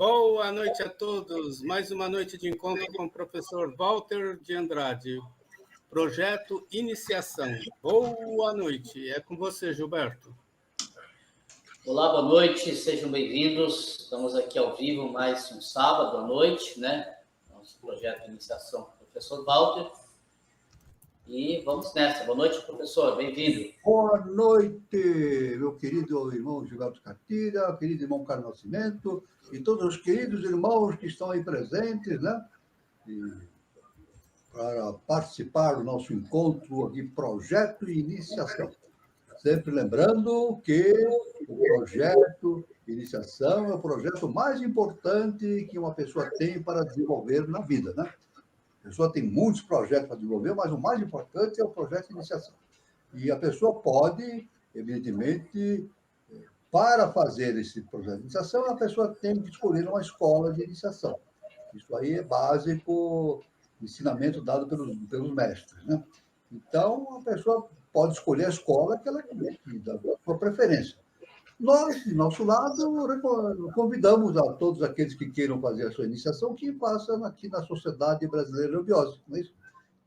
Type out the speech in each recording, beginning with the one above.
Boa noite a todos. Mais uma noite de encontro com o professor Walter de Andrade. Projeto Iniciação. Boa noite. É com você, Gilberto. Olá, boa noite. Sejam bem-vindos. Estamos aqui ao vivo mais um sábado à noite, né? Nosso projeto Iniciação com o professor Walter. E vamos nessa. Boa noite, professor. Bem-vindo. Boa noite, meu querido irmão Gilberto Cartilha, querido irmão Carlos Nascimento e todos os queridos irmãos que estão aí presentes, né? Para participar do nosso encontro aqui, Projeto Iniciação. Sempre lembrando que o projeto Iniciação é o projeto mais importante que uma pessoa tem para desenvolver na vida, né? A pessoa tem muitos projetos para desenvolver, mas o mais importante é o projeto de iniciação. E a pessoa pode, evidentemente, para fazer esse projeto de iniciação, a pessoa tem que escolher uma escola de iniciação. Isso aí é básico, ensinamento dado pelos mestres, né? Então, a pessoa pode escolher a escola que ela quer, da sua preferência. Nós, de nosso lado, convidamos a todos aqueles que queiram fazer a sua iniciação que façam aqui na Sociedade Brasileira de Eubiose. Não é isso?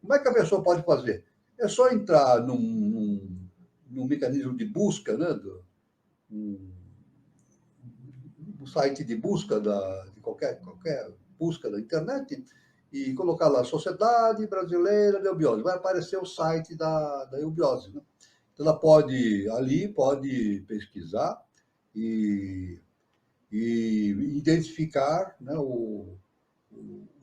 Como é que a pessoa pode fazer? É só entrar num mecanismo de busca, né? No site de busca de qualquer busca da internet e colocar lá Sociedade Brasileira de Eubiose. Vai aparecer o site da Eubiose, né? Ela pode pesquisar e identificar, né,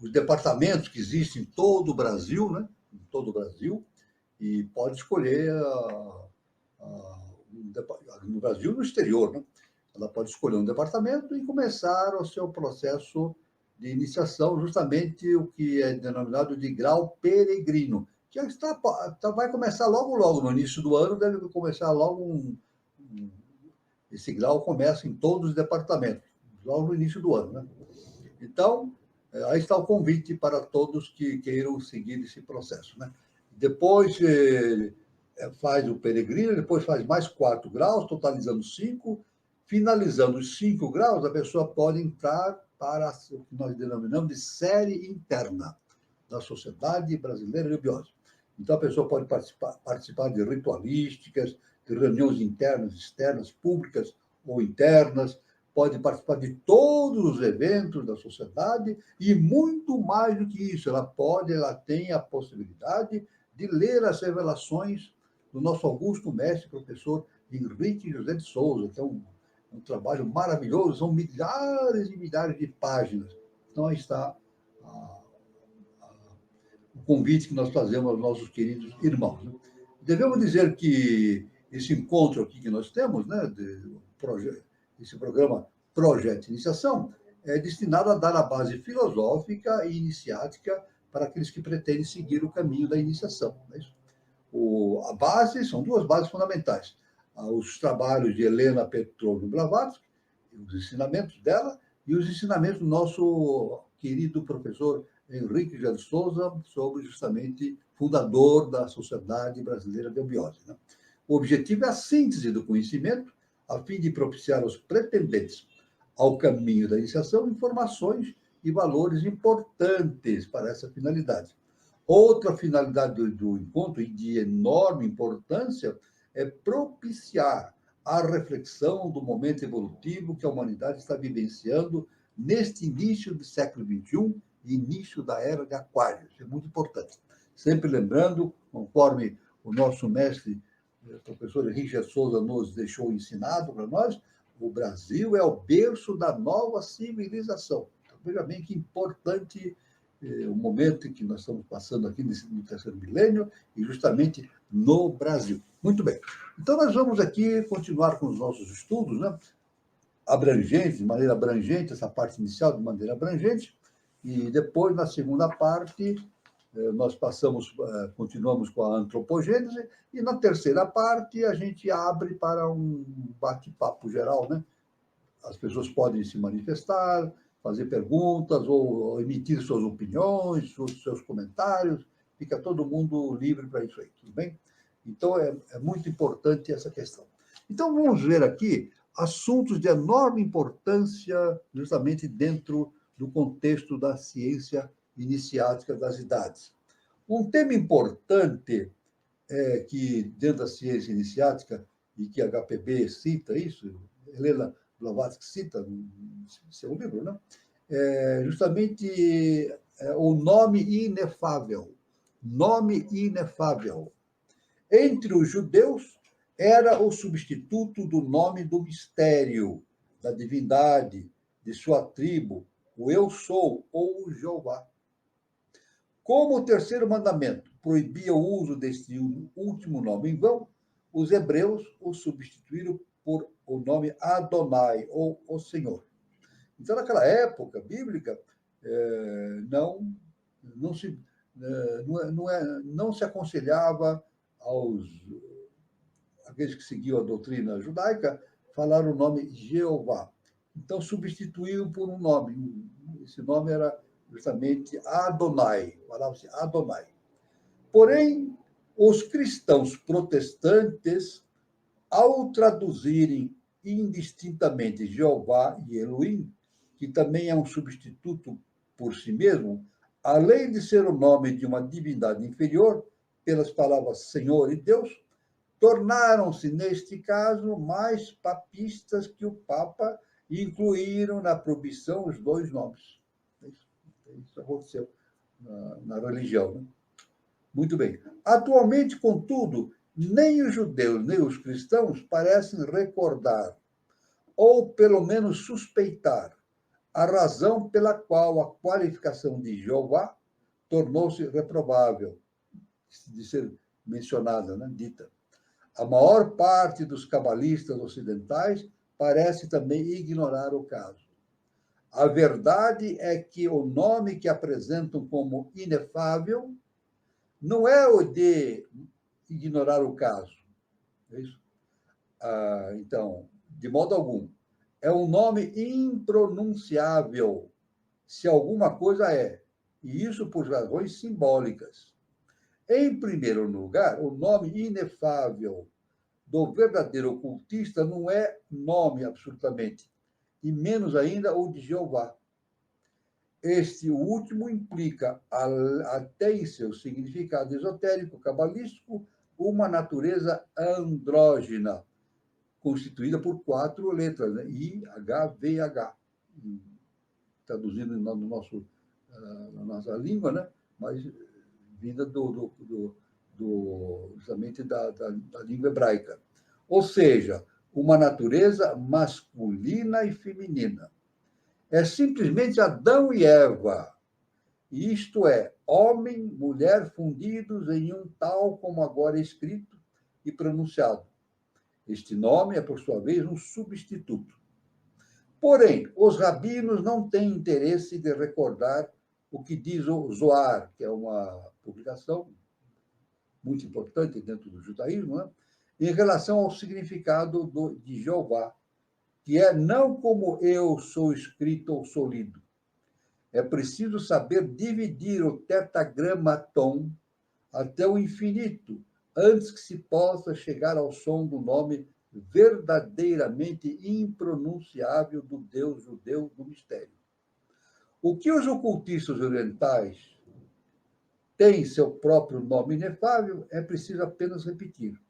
os departamentos que existem em todo o Brasil, né? Em todo o Brasil, e pode escolher no Brasil e no exterior, né? Ela pode escolher um departamento e começar o seu processo de iniciação, justamente o que é denominado de grau peregrino, que vai começar logo no início do ano, deve começar logo esse grau começa em todos os departamentos, logo no início do ano, né? Então, aí está o convite para todos que queiram seguir esse processo, né? Depois faz o peregrino, depois faz mais 4 graus, totalizando 5. Finalizando os 5 graus, a pessoa pode entrar para o que nós denominamos de série interna da Sociedade Brasileira de Eubiose. Então, a pessoa pode participar de ritualísticas, de reuniões internas, externas, públicas ou internas, pode participar de todos os eventos da sociedade e muito mais do que isso, ela tem a possibilidade de ler as revelações do nosso augusto mestre, professor Henrique José de Souza, que é um trabalho maravilhoso, são milhares e milhares de páginas. Então, aí está o convite que nós fazemos aos nossos queridos irmãos, né? Devemos dizer que esse encontro aqui que nós temos, né, esse programa Projeto Iniciação, é destinado a dar a base filosófica e iniciática para aqueles que pretendem seguir o caminho da iniciação. Não é isso? São 2 bases fundamentais. Os trabalhos de Helena Petrovna Blavatsky, os ensinamentos dela, e os ensinamentos do nosso querido professor Henrique José de Souza, sobre justamente fundador da Sociedade Brasileira de Eubiose, né? O objetivo é a síntese do conhecimento, a fim de propiciar aos pretendentes ao caminho da iniciação informações e valores importantes para essa finalidade. Outra finalidade do encontro, e de enorme importância, é propiciar a reflexão do momento evolutivo que a humanidade está vivenciando neste início do século XXI e início da era de Aquário. Isso é muito importante. Sempre lembrando, conforme o nosso mestre, o professor Henrique Souza, nos deixou ensinado para nós, o Brasil é o berço da nova civilização. Então, veja bem que importante o momento em que nós estamos passando aqui no 3º milênio, e justamente no Brasil. Muito bem. Então, nós vamos aqui continuar com os nossos estudos, né? Abrangentes, de maneira abrangente, essa parte inicial de maneira abrangente, e depois, na segunda parte, nós continuamos com a antropogênese, e na terceira parte a gente abre para um bate-papo geral, né? As pessoas podem se manifestar, fazer perguntas ou emitir suas opiniões, seus comentários, fica todo mundo livre para isso aí, tudo bem? Então, é muito importante essa questão. Então, vamos ver aqui assuntos de enorme importância justamente dentro do contexto da ciência iniciática das idades. Um tema importante que, dentro da ciência iniciática, e que a HPB cita isso, Helena Blavatsky cita no seu livro, né? Justamente o nome inefável. Nome inefável. Entre os judeus, era o substituto do nome do mistério, da divindade, de sua tribo, o Eu Sou, ou o Jeová. Como o terceiro mandamento proibia o uso deste último nome em vão, os hebreus o substituíram por o nome Adonai, ou o Senhor. Então, naquela época bíblica, não se aconselhava aqueles que seguiam a doutrina judaica falar o nome Jeová. Então, substituíram por um nome. Esse nome era justamente Adonai, falava-se Adonai. Porém, os cristãos protestantes, ao traduzirem indistintamente Jeová e Elohim, que também é um substituto por si mesmo, além de ser o nome de uma divindade inferior, pelas palavras Senhor e Deus, tornaram-se, neste caso, mais papistas que o Papa e incluíram na proibição os dois nomes. Isso aconteceu na religião. Né? Muito bem. Atualmente, contudo, nem os judeus, nem os cristãos parecem recordar, ou pelo menos suspeitar, a razão pela qual a qualificação de Jeová tornou-se reprovável de ser mencionada, né? Dita. A maior parte dos cabalistas ocidentais parece também ignorar o caso. A verdade é que o nome que apresentam como inefável não é o de ignorar o caso. É isso? Então, de modo algum. É um nome impronunciável, se alguma coisa é, e isso por razões simbólicas. Em primeiro lugar, o nome inefável do verdadeiro ocultista não é nome, absolutamente, e menos ainda o de Jeová. Este último implica, até em seu significado esotérico, cabalístico, uma natureza andrógina, constituída por 4 letras, né? I, H, V e H. Traduzindo na nossa língua, né? Mas vinda justamente da língua hebraica. Ou seja, uma natureza masculina e feminina. É simplesmente Adão e Eva. Isto é, homem, mulher fundidos em um tal como agora é escrito e pronunciado. Este nome é, por sua vez, um substituto. Porém, os rabinos não têm interesse de recordar o que diz o Zohar, que é uma publicação muito importante dentro do judaísmo, né? Em relação ao significado de Jeová, que é não como eu sou escrito ou sou lido. É preciso saber dividir o tetragramaton até o infinito, antes que se possa chegar ao som do nome verdadeiramente impronunciável do Deus judeu do mistério. O que os ocultistas orientais têm seu próprio nome inefável, é preciso apenas repetir.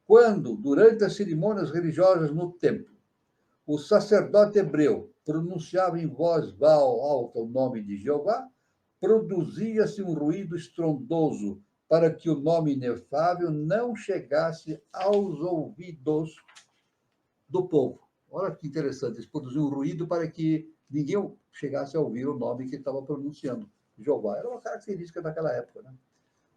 Quando, durante as cerimônias religiosas no templo, o sacerdote hebreu pronunciava em voz alta o nome de Jeová, produzia-se um ruído estrondoso para que o nome inefável não chegasse aos ouvidos do povo. Olha que interessante, eles produziam um ruído para que ninguém chegasse a ouvir o nome que estava pronunciando. Jeová era uma característica daquela época. Né?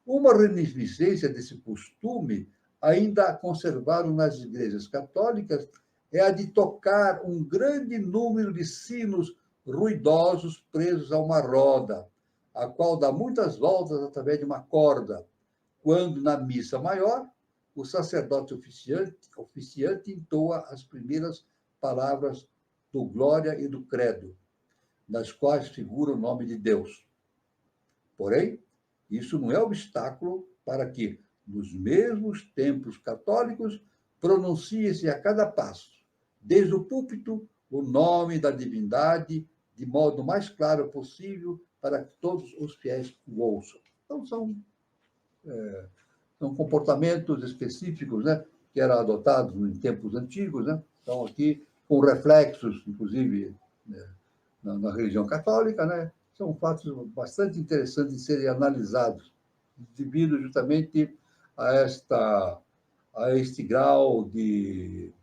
Uma reminiscência desse costume, ainda conservado nas igrejas católicas, é a de tocar um grande número de sinos ruidosos presos a uma roda, a qual dá muitas voltas através de uma corda, quando, na missa maior, o sacerdote oficiante entoa as primeiras palavras do Glória e do Credo, nas quais figura o nome de Deus. Porém, isso não é obstáculo para que, nos mesmos templos católicos, pronuncie-se a cada passo desde o púlpito, o nome da divindade, de modo mais claro possível, para que todos os fiéis o ouçam. Então, são comportamentos específicos, né, que eram adotados em tempos antigos, né? Então, aqui, com reflexos, inclusive, né, na religião católica, né? São fatos bastante interessantes de serem analisados, devido justamente a este grau de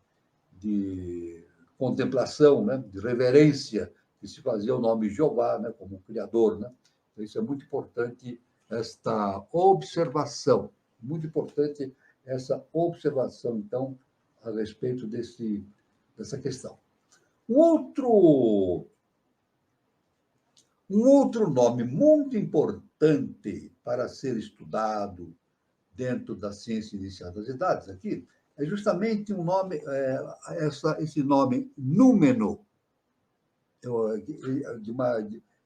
contemplação, né? De reverência que se fazia ao nome de Jeová, né? Como Criador, né? Então, isso é muito importante, esta observação, muito importante essa observação, então, a respeito dessa questão. Um outro nome muito importante para ser estudado dentro da ciência inicial das idades aqui é justamente um nome, esse nome númeno.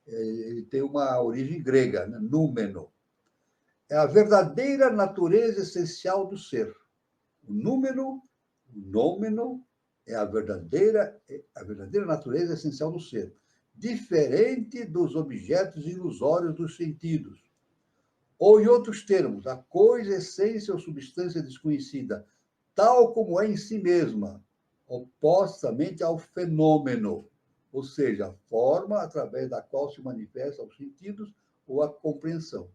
Ele tem uma origem grega, né? Númeno. É a verdadeira natureza essencial do ser. O númeno, o nômeno, é a verdadeira natureza essencial do ser, diferente dos objetos ilusórios dos sentidos. Ou, em outros termos, a coisa, essência ou substância desconhecida, tal como é em si mesma, opostamente ao fenômeno, ou seja, a forma através da qual se manifesta aos sentidos ou a compreensão.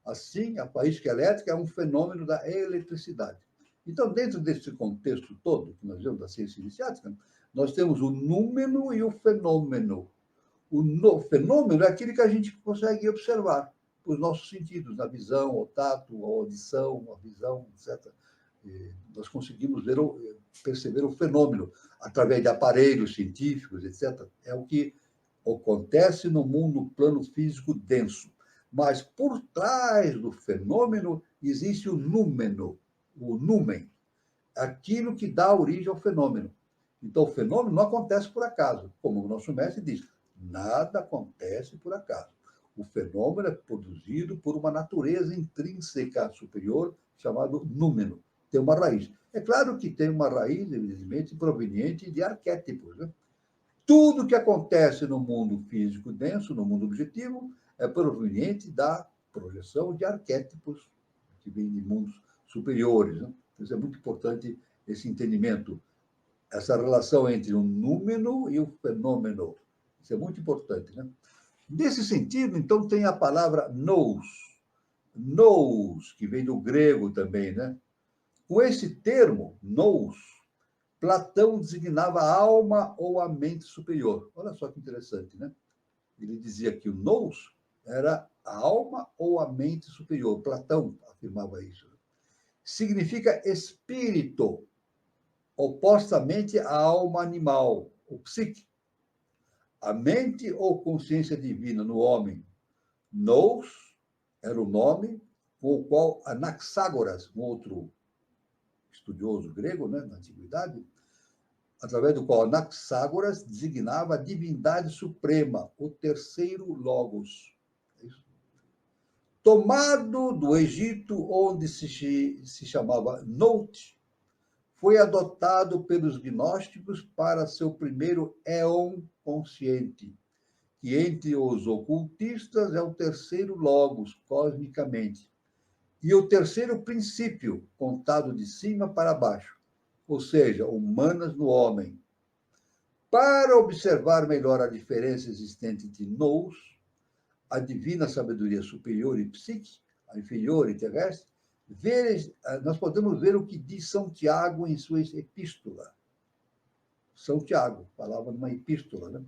Assim, a faísca elétrica é um fenômeno da eletricidade. Então, dentro desse contexto todo que nós vemos da ciência iniciática, nós temos o númeno e o fenômeno. O fenômeno é aquele que a gente consegue observar com os nossos sentidos, na visão, o tato, a audição, a visão, etc. E nós conseguimos perceber o fenômeno através de aparelhos científicos, etc. É o que acontece no mundo plano físico denso. Mas por trás do fenômeno existe o númeno, o numen, aquilo que dá origem ao fenômeno. Então, o fenômeno não acontece por acaso. Como o nosso mestre diz, nada acontece por acaso. O fenômeno é produzido por uma natureza intrínseca superior, chamado númeno. Tem uma raiz. É claro que tem uma raiz, evidentemente, proveniente de arquétipos, né? Tudo que acontece no mundo físico denso, no mundo objetivo, é proveniente da projeção de arquétipos que vêm de mundos superiores, né? Isso é muito importante, esse entendimento, essa relação entre o númeno e o fenômeno. Isso é muito importante, né? Nesse sentido, então, tem a palavra nous. Nous, que vem do grego também, né? Com esse termo, nous, Platão designava a alma ou a mente superior. Olha só que interessante, né? Ele dizia que o nous era a alma ou a mente superior. Platão afirmava isso. Significa espírito, opostamente à alma animal, o psique. A mente ou consciência divina no homem, nous, era o nome com o qual Anaxágoras, um outro estudioso grego, né, na antiguidade, através do qual Anaxágoras designava a divindade suprema, o terceiro logos. Tomado do Egito, onde se chamava Nout, foi adotado pelos gnósticos para seu primeiro éon consciente, que entre os ocultistas é o terceiro logos, cosmicamente, e o terceiro princípio, contado de cima para baixo, ou seja, humanas no homem. Para observar melhor a diferença existente entre nous, a divina sabedoria superior e psique, a inferior e terrestre, nós podemos ver o que diz São Tiago em sua epístola. São Tiago falava numa epístola, né?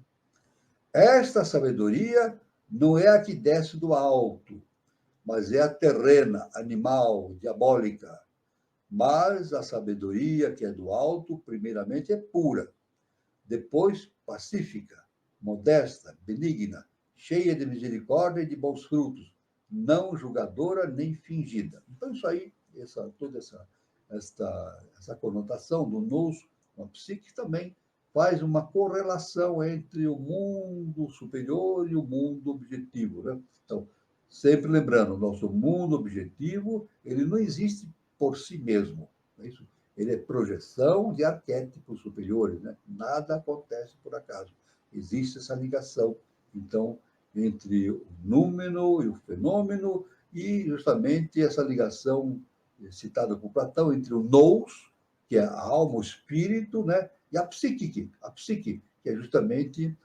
Esta sabedoria não é a que desce do alto, mas é a terrena, animal, diabólica. Mas a sabedoria que é do alto, primeiramente, é pura, depois pacífica, modesta, benigna, cheia de misericórdia e de bons frutos, não julgadora nem fingida. Então, isso aí, toda essa conotação do nous, uma psique, também faz uma correlação entre o mundo superior e o mundo objetivo, né? Então, sempre lembrando, o nosso mundo objetivo, ele não existe por si mesmo. É isso? Ele é projeção de arquétipos superiores, né? Nada acontece por acaso. Existe essa ligação, então, entre o númeno e o fenômeno, e justamente essa ligação citada por Platão entre o nous, que é a alma, o espírito, né? E a psique, que é justamente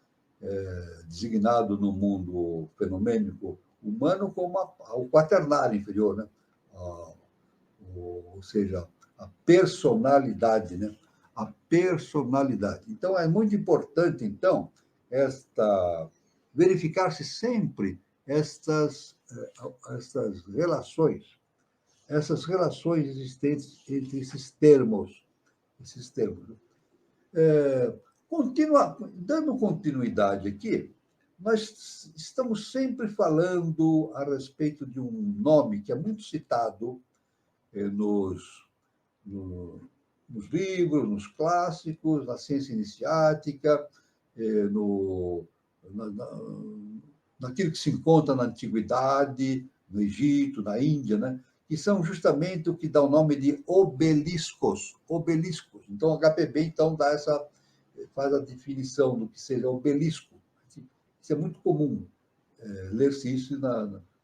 designado no mundo fenomênico humano como o quaternário inferior, né? Ou seja, a personalidade, né? A personalidade. Então, é muito importante, então, verificar-se sempre essas relações existentes entre esses termos. Dando continuidade aqui, nós estamos sempre falando a respeito de um nome que é muito citado nos livros, nos clássicos, na ciência iniciática, naquilo que se encontra na antiguidade, no Egito, na Índia, né? Que são justamente o que dá o nome de obeliscos. Então, o HPB então faz a definição do que seja obelisco. Isso é muito comum ler-se isso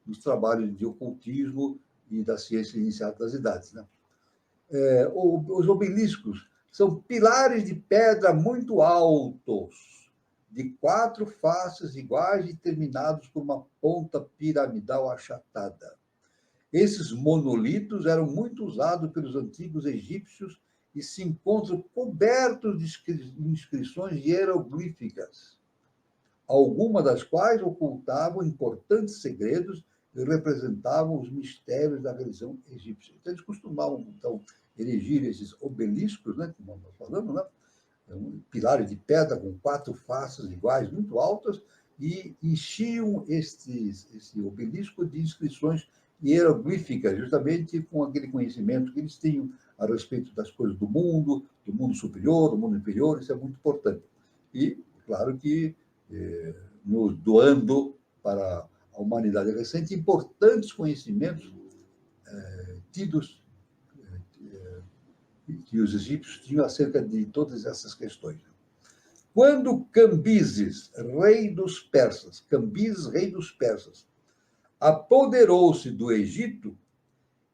nos trabalhos de ocultismo e da ciência iniciática das idades, né? Os obeliscos são pilares de pedra muito altos, de 4 faces iguais e terminados por uma ponta piramidal achatada. Esses monolitos eram muito usados pelos antigos egípcios e se encontram cobertos de inscrições hieroglíficas, algumas das quais ocultavam importantes segredos e representavam os mistérios da religião egípcia. Então, eles costumavam, então, erigir esses obeliscos, né, como nós falamos, né, pilares de pedra com 4 faces iguais, muito altas, e enchiam esse obelisco de inscrições hieroglíficas, justamente com aquele conhecimento que eles tinham a respeito das coisas do mundo superior, do mundo inferior, isso é muito importante. E, claro que, nos doando para a humanidade recente importantes conhecimentos tidos que os egípcios tinham acerca de todas essas questões. Quando Cambises, rei dos persas, apoderou-se do Egito,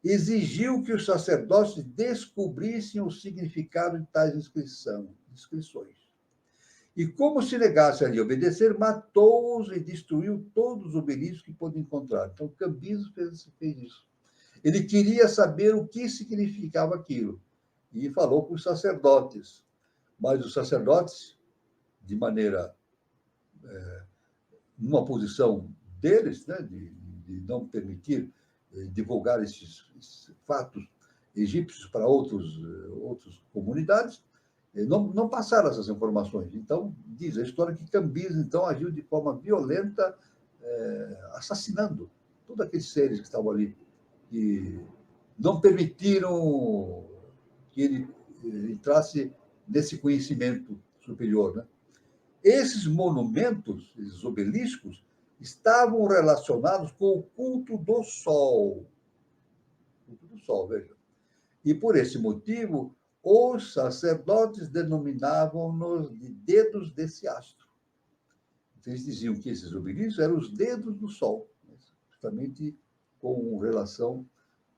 exigiu que os sacerdotes descobrissem o significado de tais inscrições. E como se negasse a lhe obedecer, matou-os e destruiu todos os obeliscos que pôde encontrar. Então, Cambises fez isso. Ele queria saber o que significava aquilo. E falou com os sacerdotes. Mas os sacerdotes, de maneira... numa posição deles, né, de não permitir divulgar esses fatos egípcios para outras comunidades, não passaram essas informações. Então, diz a história que Cambises, então, agiu de forma violenta, assassinando todos aqueles seres que estavam ali, que não permitiram que ele entrasse nesse conhecimento superior, né? Esses monumentos, esses obeliscos, estavam relacionados com o culto do Sol. Veja. E, por esse motivo, os sacerdotes denominavam-nos de dedos desse astro. Então, eles diziam que esses obeliscos eram os dedos do Sol, justamente com relação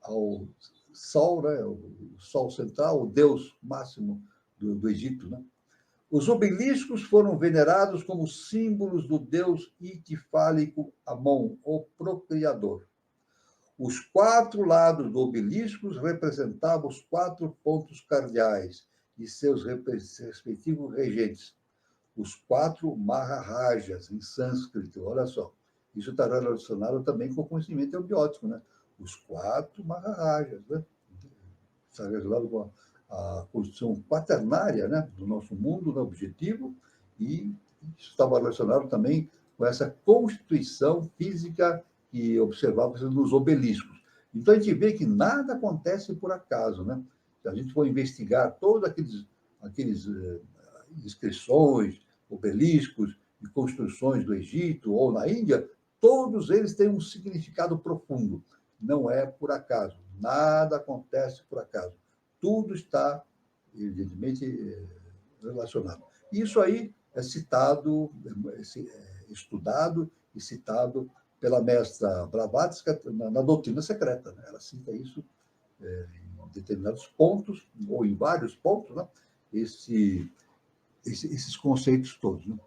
ao Sol, né? O Sol central, o Deus máximo do Egito, né? Os obeliscos foram venerados como símbolos do deus itifálico Amon, o procriador. Os 4 lados do obelisco representavam os 4 pontos cardeais e seus respectivos regentes. Os 4 Maharajas, em sânscrito, olha só. Isso está relacionado também com o conhecimento eubiótico, né? Os 4 Maharajas, né? Está relacionado com a construção quaternária, né, do nosso mundo, no objetivo, e isso estava relacionado também com essa constituição física que observávamos nos obeliscos. Então, a gente vê que nada acontece por acaso, né? Se a gente for investigar todos aqueles inscrições, obeliscos e construções do Egito ou na Índia, todos eles têm um significado profundo. Não é por acaso. Nada acontece por acaso. tudo está, evidentemente, relacionado. Isso aí é citado, estudado e citado pela mestra Blavatsky na Doutrina Secreta, né? Ela cita isso em determinados pontos, ou em vários pontos, né? Esses conceitos todos. Né?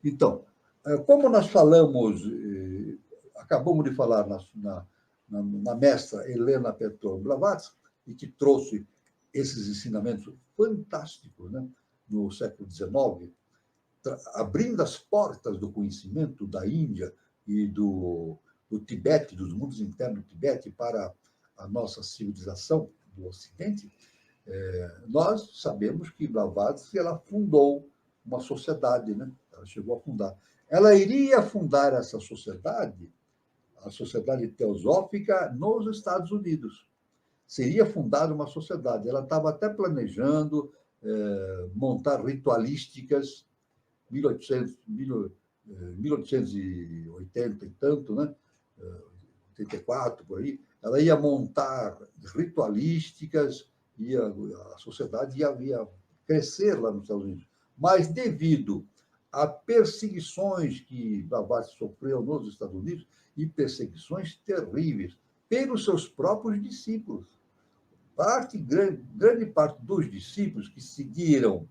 Então, como nós falamos, acabamos de falar na mestra Helena Petrovna Blavatsky, e que trouxe esses ensinamentos fantásticos, né? No século XIX, abrindo as portas do conhecimento da Índia e do Tibete, dos mundos internos do Tibete, para a nossa civilização do Ocidente, nós sabemos que Blavatsky ela fundou uma sociedade, né? Ela chegou a fundar. Ela iria fundar essa sociedade, a Sociedade Teosófica, nos Estados Unidos. Seria fundada uma sociedade. Ela estava até planejando montar ritualísticas, 1880 e tanto, né? 84, por aí. Ela ia montar ritualísticas, a sociedade ia crescer lá nos Estados Unidos. Mas, devido a perseguições que Blavatsky sofreu nos Estados Unidos, e perseguições terríveis pelos seus próprios discípulos, grande parte dos discípulos que seguiram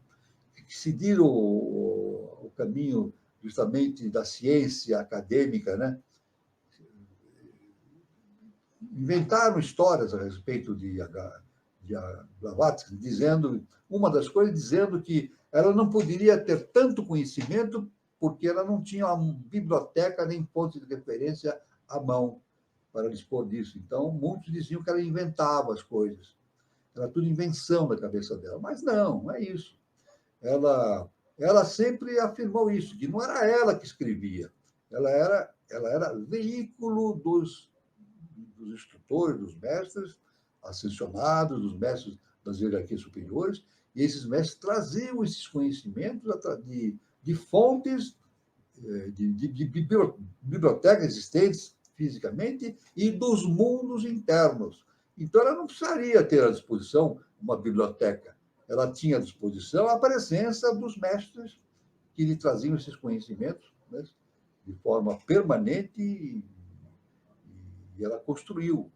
o caminho justamente da ciência acadêmica, né? Inventaram histórias a respeito de Blavatsky, uma das coisas dizendo que ela não poderia ter tanto conhecimento porque ela não tinha uma biblioteca nem ponto de referência à mão para dispor disso. Então, muitos diziam que ela inventava as coisas. Era tudo invenção da cabeça dela. Mas não é isso. Ela sempre afirmou isso, que não era ela que escrevia. Ela era veículo dos instrutores, dos mestres ascensionados, dos mestres das hierarquias superiores, e esses mestres traziam esses conhecimentos de fontes, de bibliotecas existentes fisicamente e dos mundos internos. Então, ela não precisaria ter à disposição uma biblioteca. Ela tinha à disposição a presença dos mestres que lhe traziam esses conhecimentos, né, de forma permanente, e ela construiu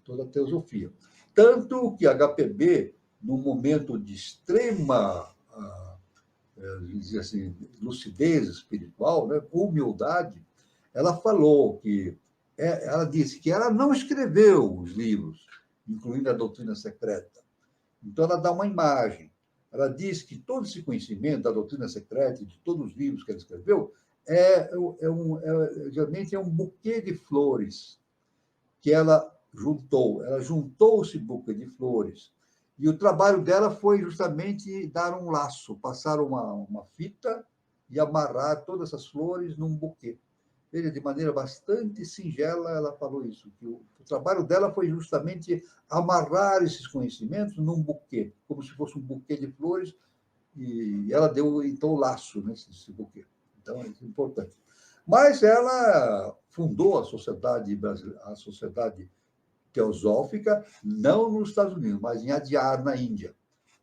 toda a teosofia. Tanto que a HPB, num momento de extrema dizer assim, lucidez espiritual, né, humildade, ela falou que ela disse que ela não escreveu os livros, incluindo a Doutrina Secreta. Então, ela dá uma imagem. Ela diz que todo esse conhecimento da Doutrina Secreta e de todos os livros que ela escreveu geralmente é um buquê de flores que ela juntou. Ela juntou esse buquê de flores. E o trabalho dela foi justamente dar um laço, passar uma fita e amarrar todas essas flores num buquê. Veja, de maneira bastante singela, ela falou isso, que o trabalho dela foi justamente amarrar esses conhecimentos num buquê, como se fosse um buquê de flores, e ela deu, então, o laço nesse buquê. Então, é importante. Mas ela fundou a Sociedade Teosófica, não nos Estados Unidos, mas em Adyar, na Índia.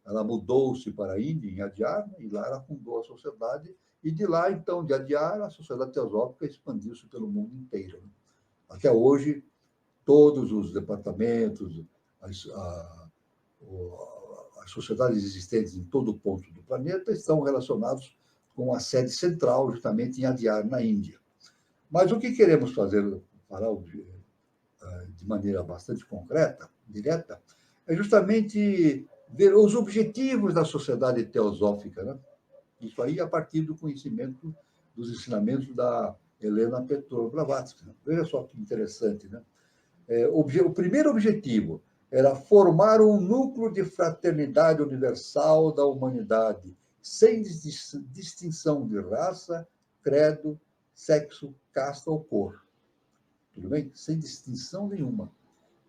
Ela mudou-se para a Índia, em Adyar, e lá ela fundou a sociedade. E de lá, então, de Adyar, a Sociedade Teosófica expandiu-se pelo mundo inteiro. Até hoje, todos os departamentos, as sociedades existentes em todo o ponto do planeta estão relacionados com a sede central, justamente em Adyar, na Índia. Mas o que queremos falar de maneira bastante concreta, direta, é justamente ver os objetivos da Sociedade Teosófica, né? Isso aí a partir do conhecimento dos ensinamentos da Helena Petrovna Blavatsky. Veja só que interessante, né? O primeiro objetivo era formar um núcleo de fraternidade universal da humanidade, sem distinção de raça, credo, sexo, casta ou cor. Tudo bem? Sem distinção nenhuma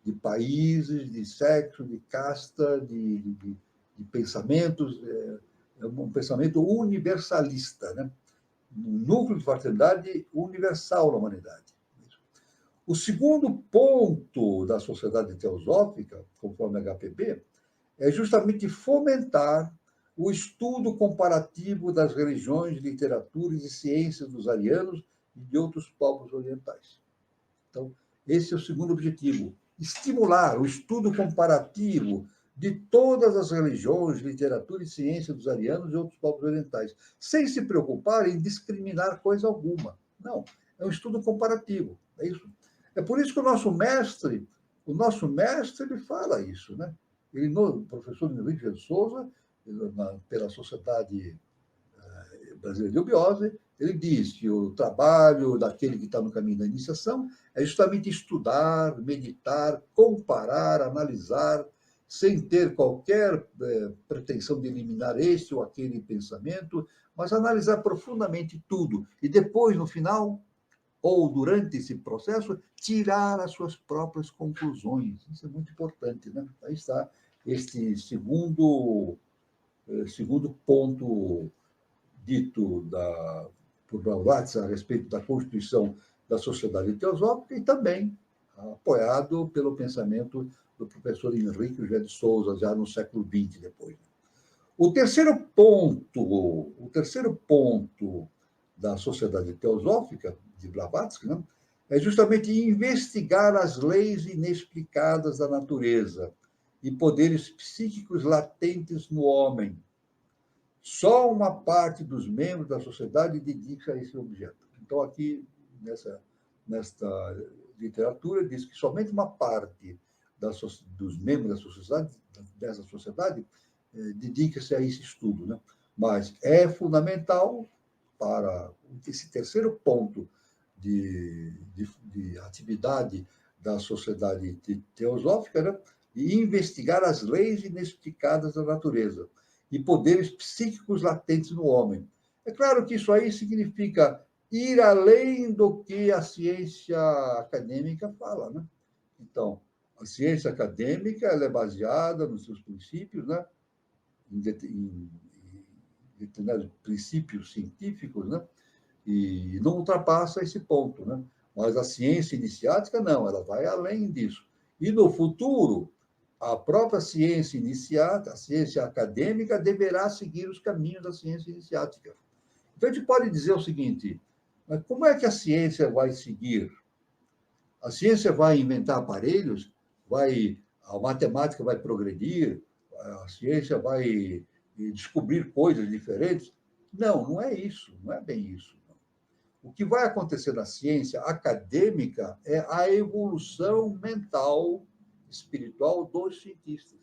de países, de sexo, de casta, de pensamentos. É um pensamento universalista, né? Um núcleo de fraternidade universal na humanidade. O segundo ponto da Sociedade Teosófica, conforme a HPB, é justamente fomentar o estudo comparativo das religiões, literaturas e ciências dos arianos e de outros povos orientais. Então, esse é o segundo objetivo, estimular o estudo comparativo de todas as religiões, literatura e ciência dos arianos e outros povos orientais, sem se preocupar em discriminar coisa alguma. Não, é um estudo comparativo, é isso. É por isso que o nosso mestre ele fala isso, né? Ele, o professor Henrique de Souza, pela Sociedade Brasileira de Eubiose, ele diz que o trabalho daquele que está no caminho da iniciação é justamente estudar, meditar, comparar, analisar, sem ter qualquer pretensão de eliminar este ou aquele pensamento, mas analisar profundamente tudo. E depois, no final, ou durante esse processo, tirar as suas próprias conclusões. Isso é muito importante, né? Aí está este segundo ponto dito por Blavatsky a respeito da constituição da sociedade teosófica e também apoiado pelo pensamento do professor Henrique José de Souza, já no século XX depois. O terceiro ponto da sociedade teosófica de Blavatsky, né, é justamente investigar as leis inexplicadas da natureza e poderes psíquicos latentes no homem. Só uma parte dos membros da sociedade dedica a esse objeto. Então, aqui, nesta literatura, diz que somente uma parte dos membros dessa sociedade dedica-se a esse estudo, né? Mas é fundamental para esse terceiro ponto de atividade da sociedade teosófica, né? E investigar as leis inexplicadas da natureza e poderes psíquicos latentes no homem. É claro que isso aí significa ir além do que a ciência acadêmica fala, né? Então, a ciência acadêmica ela é baseada nos seus princípios, né? Em determinados princípios científicos, né? E não ultrapassa esse ponto, né? Mas a ciência iniciática, não, ela vai além disso. E no futuro, a própria ciência iniciática, a ciência acadêmica, deverá seguir os caminhos da ciência iniciática. Então, a gente pode dizer o seguinte, mas como é que a ciência vai seguir? A ciência vai inventar aparelhos? A matemática vai progredir? A ciência vai descobrir coisas diferentes? Não, não é isso, não é bem isso. O que vai acontecer na ciência acadêmica é a evolução mental, espiritual dos cientistas.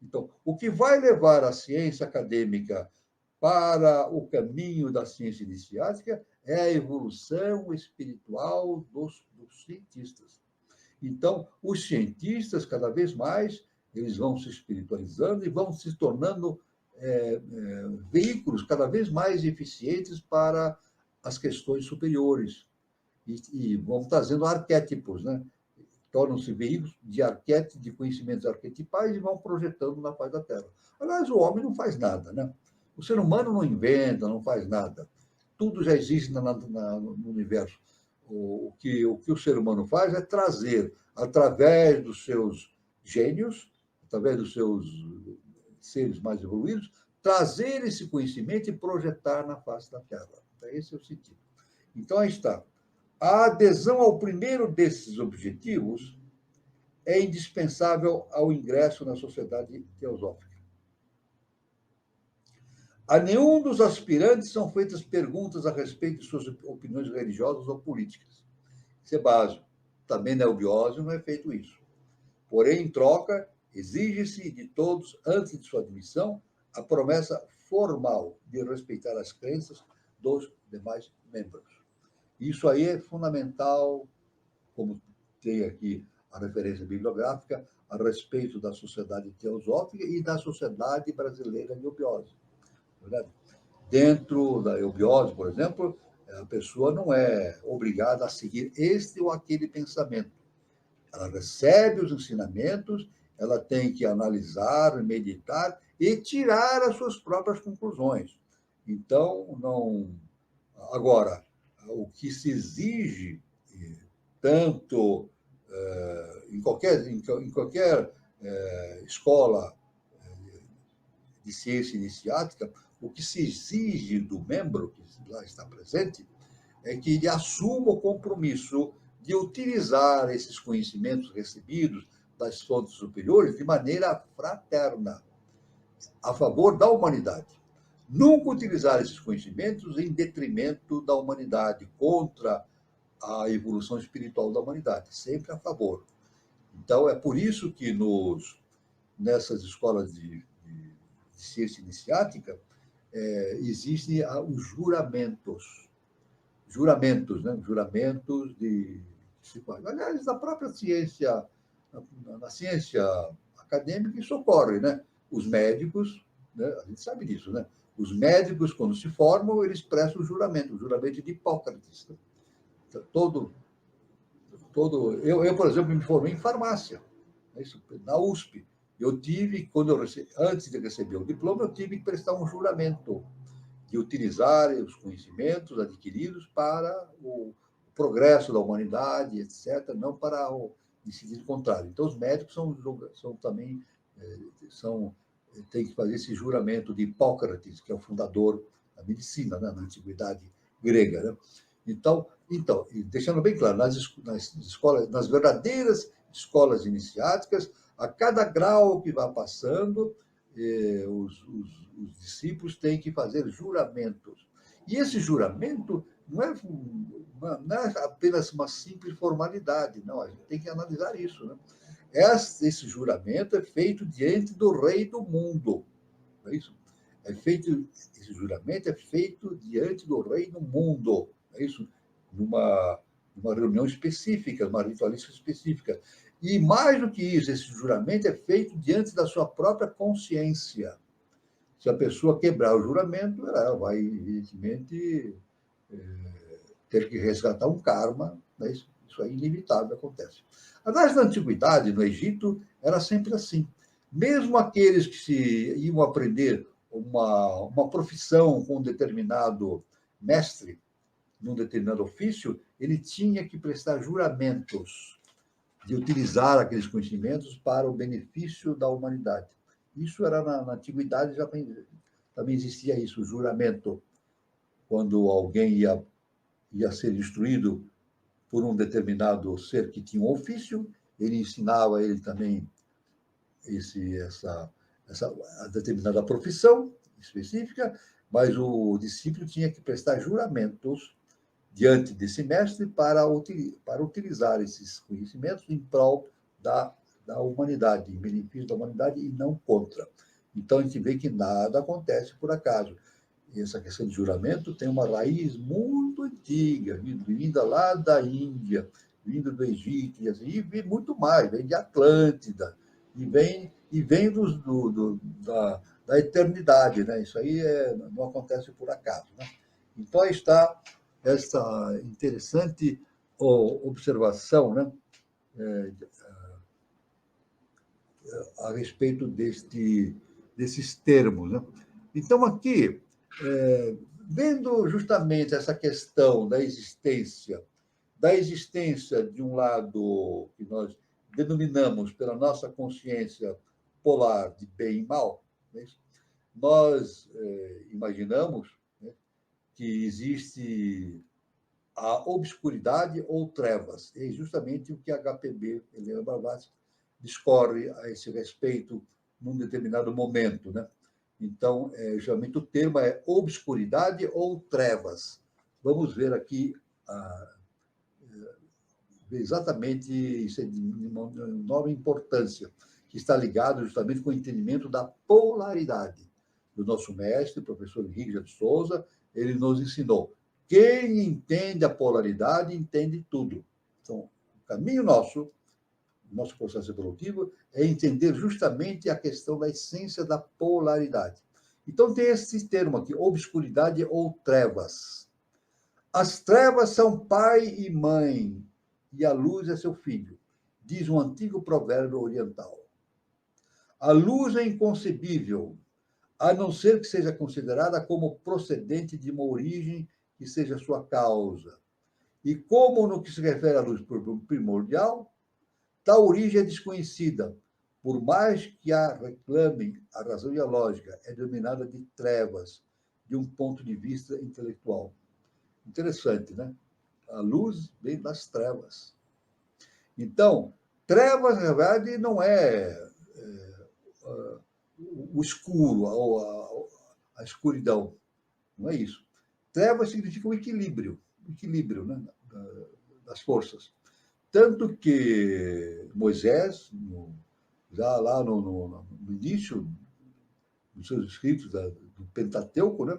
Então, o que vai levar a ciência acadêmica para o caminho da ciência iniciática é a evolução espiritual dos cientistas. Então, os cientistas, cada vez mais, eles vão se espiritualizando e vão se tornando veículos cada vez mais eficientes para as questões superiores. E vão trazendo arquétipos, né? Tornam-se veículos de conhecimentos arquetipais e vão projetando na face da Terra. Aliás, o homem não faz nada, né? O ser humano não inventa, não faz nada. Tudo já existe no universo. O que o ser humano faz é trazer, através dos seus gênios, através dos seus seres mais evoluídos, trazer esse conhecimento e projetar na face da Terra. Esse é o sentido. Então, aí está. A adesão ao primeiro desses objetivos é indispensável ao ingresso na sociedade teosófica. A nenhum dos aspirantes são feitas perguntas a respeito de suas opiniões religiosas ou políticas. Isso é básico. Também na eubiose não é feito isso. Porém, em troca, exige-se de todos, antes de sua admissão, a promessa formal de respeitar as crenças dos demais membros. Isso aí é fundamental, como tem aqui a referência bibliográfica, a respeito da sociedade teosófica e da sociedade brasileira de eubiose. Dentro da eubiose, por exemplo, a pessoa não é obrigada a seguir este ou aquele pensamento. Ela recebe os ensinamentos, ela tem que analisar, meditar e tirar as suas próprias conclusões. Então, não. Agora, o que se exige, tanto em qualquer escola de ciência iniciática, o que se exige do membro que lá está presente é que ele assuma o compromisso de utilizar esses conhecimentos recebidos das fontes superiores de maneira fraterna, a favor da humanidade. Nunca utilizar esses conhecimentos em detrimento da humanidade, contra a evolução espiritual da humanidade, sempre a favor. Então, é por isso que nessas escolas de ciência iniciática existem os juramentos. Né? Juramentos de... Aliás, na própria ciência, na ciência acadêmica, isso ocorre, né? Os médicos, né? A gente sabe disso, né? Os médicos, quando se formam, eles prestam o juramento de Hipócrates. Né? Eu, por exemplo, me formei em farmácia, né? Na USP. Antes de receber o diploma, eu tive que prestar um juramento de utilizar os conhecimentos adquiridos para o progresso da humanidade, etc., não para o sentido contrário. Então, os médicos também têm que fazer esse juramento de Hipócrates, que é o fundador da medicina, né, na antiguidade grega. Né? Então, deixando bem claro, nas verdadeiras escolas iniciáticas, a cada grau que vai passando, os discípulos têm que fazer juramentos. E esse juramento não é apenas uma simples formalidade, não, a gente tem que analisar isso. Né? Esse juramento é feito diante do rei do mundo. Não é isso? Esse juramento é feito diante do rei do mundo. Não é isso? Numa reunião específica, uma ritualística específica. E mais do que isso, esse juramento é feito diante da sua própria consciência. Se a pessoa quebrar o juramento, ela vai, evidentemente, ter que resgatar um karma. Né? Isso é inevitável, acontece. Aliás, na antiguidade, no Egito, era sempre assim. Mesmo aqueles que se iam aprender uma profissão com um determinado mestre, num determinado ofício, ele tinha que prestar juramentos de utilizar aqueles conhecimentos para o benefício da humanidade. Isso era na antiguidade, também existia isso, o juramento. Quando alguém ia ser instruído por um determinado ser que tinha um ofício, ele ensinava a ele também essa determinada profissão específica, mas o discípulo tinha que prestar juramentos diante desse mestre para utilizar esses conhecimentos em prol da humanidade, em benefício da humanidade e não contra. Então, a gente vê que nada acontece por acaso. E essa questão de juramento tem uma raiz muito antiga, vinda lá da Índia, vinda do Egito, e assim, e muito mais, vem de Atlântida, e vem da eternidade. Né? Isso aí não acontece por acaso. Né? Então, aí está essa interessante observação, né, a respeito desses termos. Né? Então, aqui, vendo justamente essa questão da existência de um lado que nós denominamos pela nossa consciência polar de bem e mal, né? Nós imaginamos, né, que existe a obscuridade ou trevas. É justamente o que a HPB, Helena Blavatsky, discorre a esse respeito num determinado momento. Né? Então, geralmente o termo é obscuridade ou trevas. Vamos ver aqui exatamente isso é de uma enorme importância, que está ligado justamente com o entendimento da polaridade. O nosso mestre, o professor Henrique de Souza, ele nos ensinou: quem entende a polaridade entende tudo. Então, o caminho nosso processo evolutivo, é entender justamente a questão da essência da polaridade. Então, tem esse termo aqui, obscuridade ou trevas. As trevas são pai e mãe, e a luz é seu filho, diz um antigo provérbio oriental. A luz é inconcebível, a não ser que seja considerada como procedente de uma origem que seja sua causa. E como no que se refere à luz primordial, tal origem é desconhecida, por mais que a reclamem, a razão e a lógica é denominada de trevas, de um ponto de vista intelectual. Interessante, né? A luz vem das trevas. Então, trevas, na verdade, não é o escuro, a escuridão. Não é isso. Trevas significa o equilíbrio, né, das forças. Tanto que Moisés, já lá no início dos seus escritos do Pentateuco, né,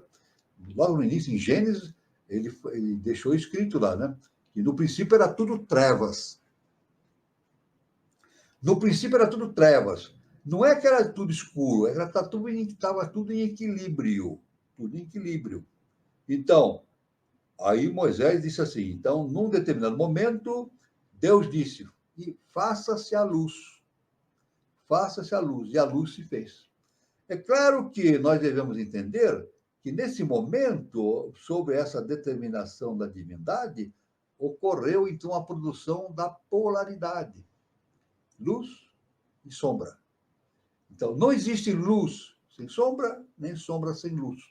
logo no início, em Gênesis, ele deixou escrito lá, né, que no princípio era tudo trevas. No princípio era tudo trevas. Não é que era tudo escuro, estava tudo em equilíbrio. Tudo em equilíbrio. Então, aí Moisés disse assim, então, num determinado momento, Deus disse, e faça-se a luz. Faça-se a luz. E a luz se fez. É claro que nós devemos entender que, nesse momento, sobre essa determinação da divindade, ocorreu, então, a produção da polaridade. Luz e sombra. Então, não existe luz sem sombra, nem sombra sem luz.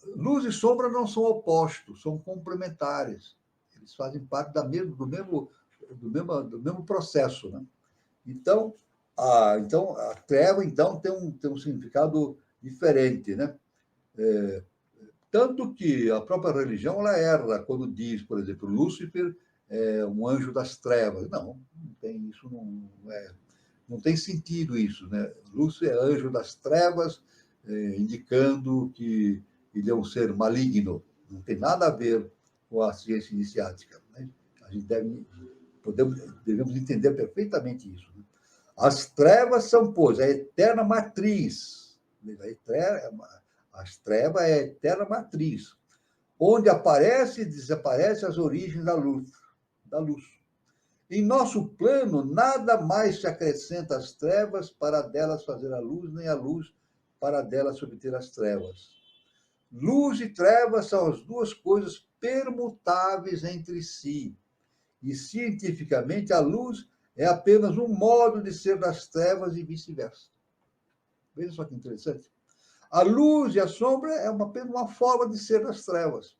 Luz e sombra não são opostos, são complementares. Eles fazem parte do mesmo processo, né? Então, a treva tem um significado diferente, né? Tanto que a própria religião ela erra quando diz, por exemplo, Lúcifer é um anjo das trevas. Não tem isso, não tem sentido isso, né? Lúcifer é anjo das trevas, indicando que ele é um ser maligno. Não tem nada a ver com a ciência iniciática, né? A gente devemos entender perfeitamente isso, né? As trevas são, pois, a eterna matriz. As trevas é a eterna matriz, onde aparece e desaparece as origens da luz. Em nosso plano, nada mais se acrescenta às trevas para delas fazer a luz, nem a luz para delas obter as trevas. Luz e trevas são as duas coisas permutáveis entre si. E, cientificamente, a luz é apenas um modo de ser das trevas e vice-versa. Veja só que interessante. A luz e a sombra é apenas uma forma de ser das trevas.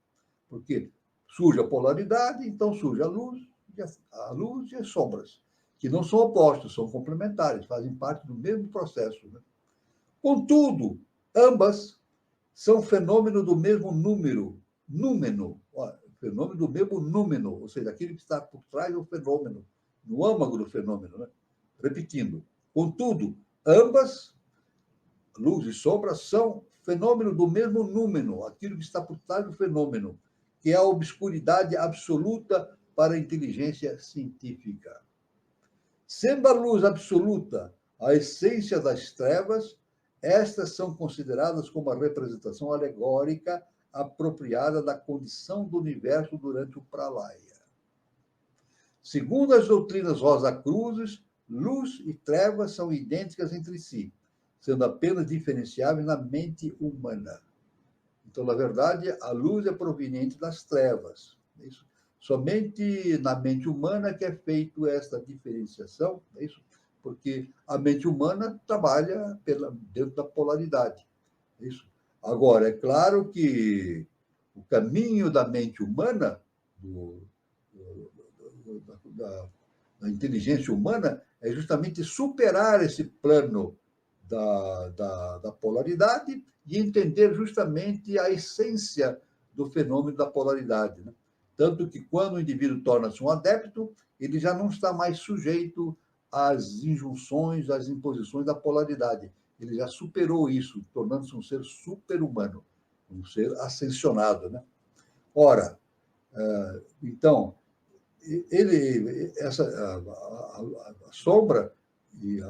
Porque surge a polaridade, então surge a luz e as sombras, que não são opostos, são complementares, fazem parte do mesmo processo, né? Contudo, ambas são fenômeno do mesmo númeno, fenômeno do mesmo númeno, ou seja, aquilo que está por trás do fenômeno, no âmago do fenômeno, né? Repetindo, contudo, ambas, luz e sombra, são fenômeno do mesmo númeno, aquilo que está por trás do fenômeno, que é a obscuridade absoluta para a inteligência científica. Sendo a luz absoluta a essência das trevas, estas são consideradas como a representação alegórica apropriada da condição do universo durante o Pralaya. Segundo as doutrinas Rosacruzes, luz e trevas são idênticas entre si, sendo apenas diferenciáveis na mente humana. Então, na verdade, a luz é proveniente das trevas. É isso? Somente na mente humana que é feita esta diferenciação, é isso? Porque a mente humana trabalha dentro da polaridade. É isso? Agora, é claro que o caminho da mente humana, da inteligência humana, é justamente superar esse plano da polaridade e entender justamente a essência do fenômeno da polaridade, né? Tanto que, quando o indivíduo torna-se um adepto, ele já não está mais sujeito às injunções, às imposições da polaridade. Ele já superou isso, tornando-se um ser super-humano, um ser ascensionado, né? Ora, então, a sombra e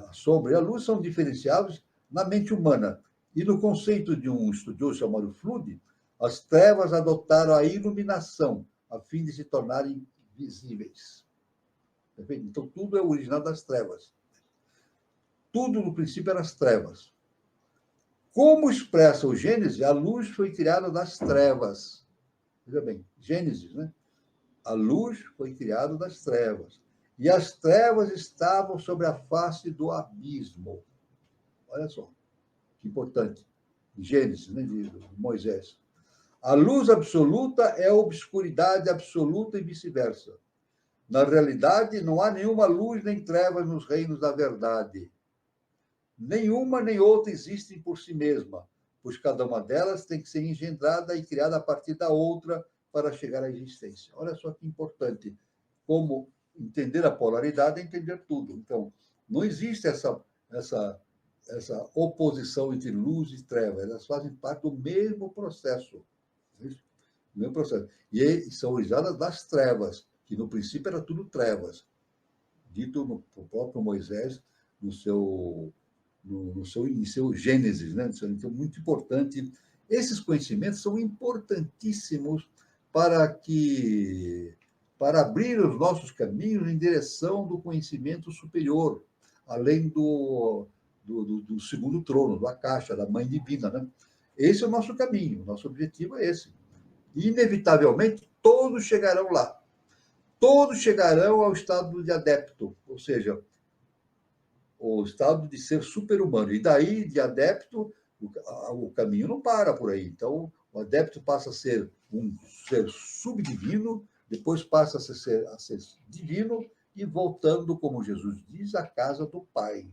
a luz são diferenciados na mente humana. E no conceito de um estudioso chamado Flood, as trevas adotaram a iluminação a fim de se tornarem visíveis. Então, tudo é originado das trevas. Tudo, no princípio, eram as trevas. Como expressa o Gênesis, a luz foi criada das trevas. Veja bem, Gênesis, né? A luz foi criada das trevas. e as trevas estavam sobre a face do abismo. Olha só, que importante. Gênesis, né, de Moisés. A luz absoluta é a obscuridade absoluta e vice-versa. Na realidade, não há nenhuma luz nem trevas nos reinos da verdade. Nenhuma nem outra existem por si mesma, pois cada uma delas tem que ser engendrada e criada a partir da outra para chegar à existência. Olha só que importante. Como entender a polaridade é entender tudo. Então, não existe essa oposição entre luz e treva. Elas fazem parte do mesmo processo. O mesmo processo. E são origiнаdas das trevas, que no princípio era tudo trevas. Dito no próprio Moisés, em seu Gênesis, né? Então, muito importante. Esses conhecimentos são importantíssimos para abrir os nossos caminhos em direção do conhecimento superior, além do segundo trono, da caixa, da mãe divina, né? Esse é o nosso caminho, nosso objetivo é esse. E, inevitavelmente, todos chegarão lá. Todos chegarão ao estado de adepto, ou seja, o estado de ser super-humano. E daí, de adepto, o caminho não para por aí. Então, o adepto passa a ser um ser subdivino, depois passa a ser divino e voltando, como Jesus diz, à casa do Pai.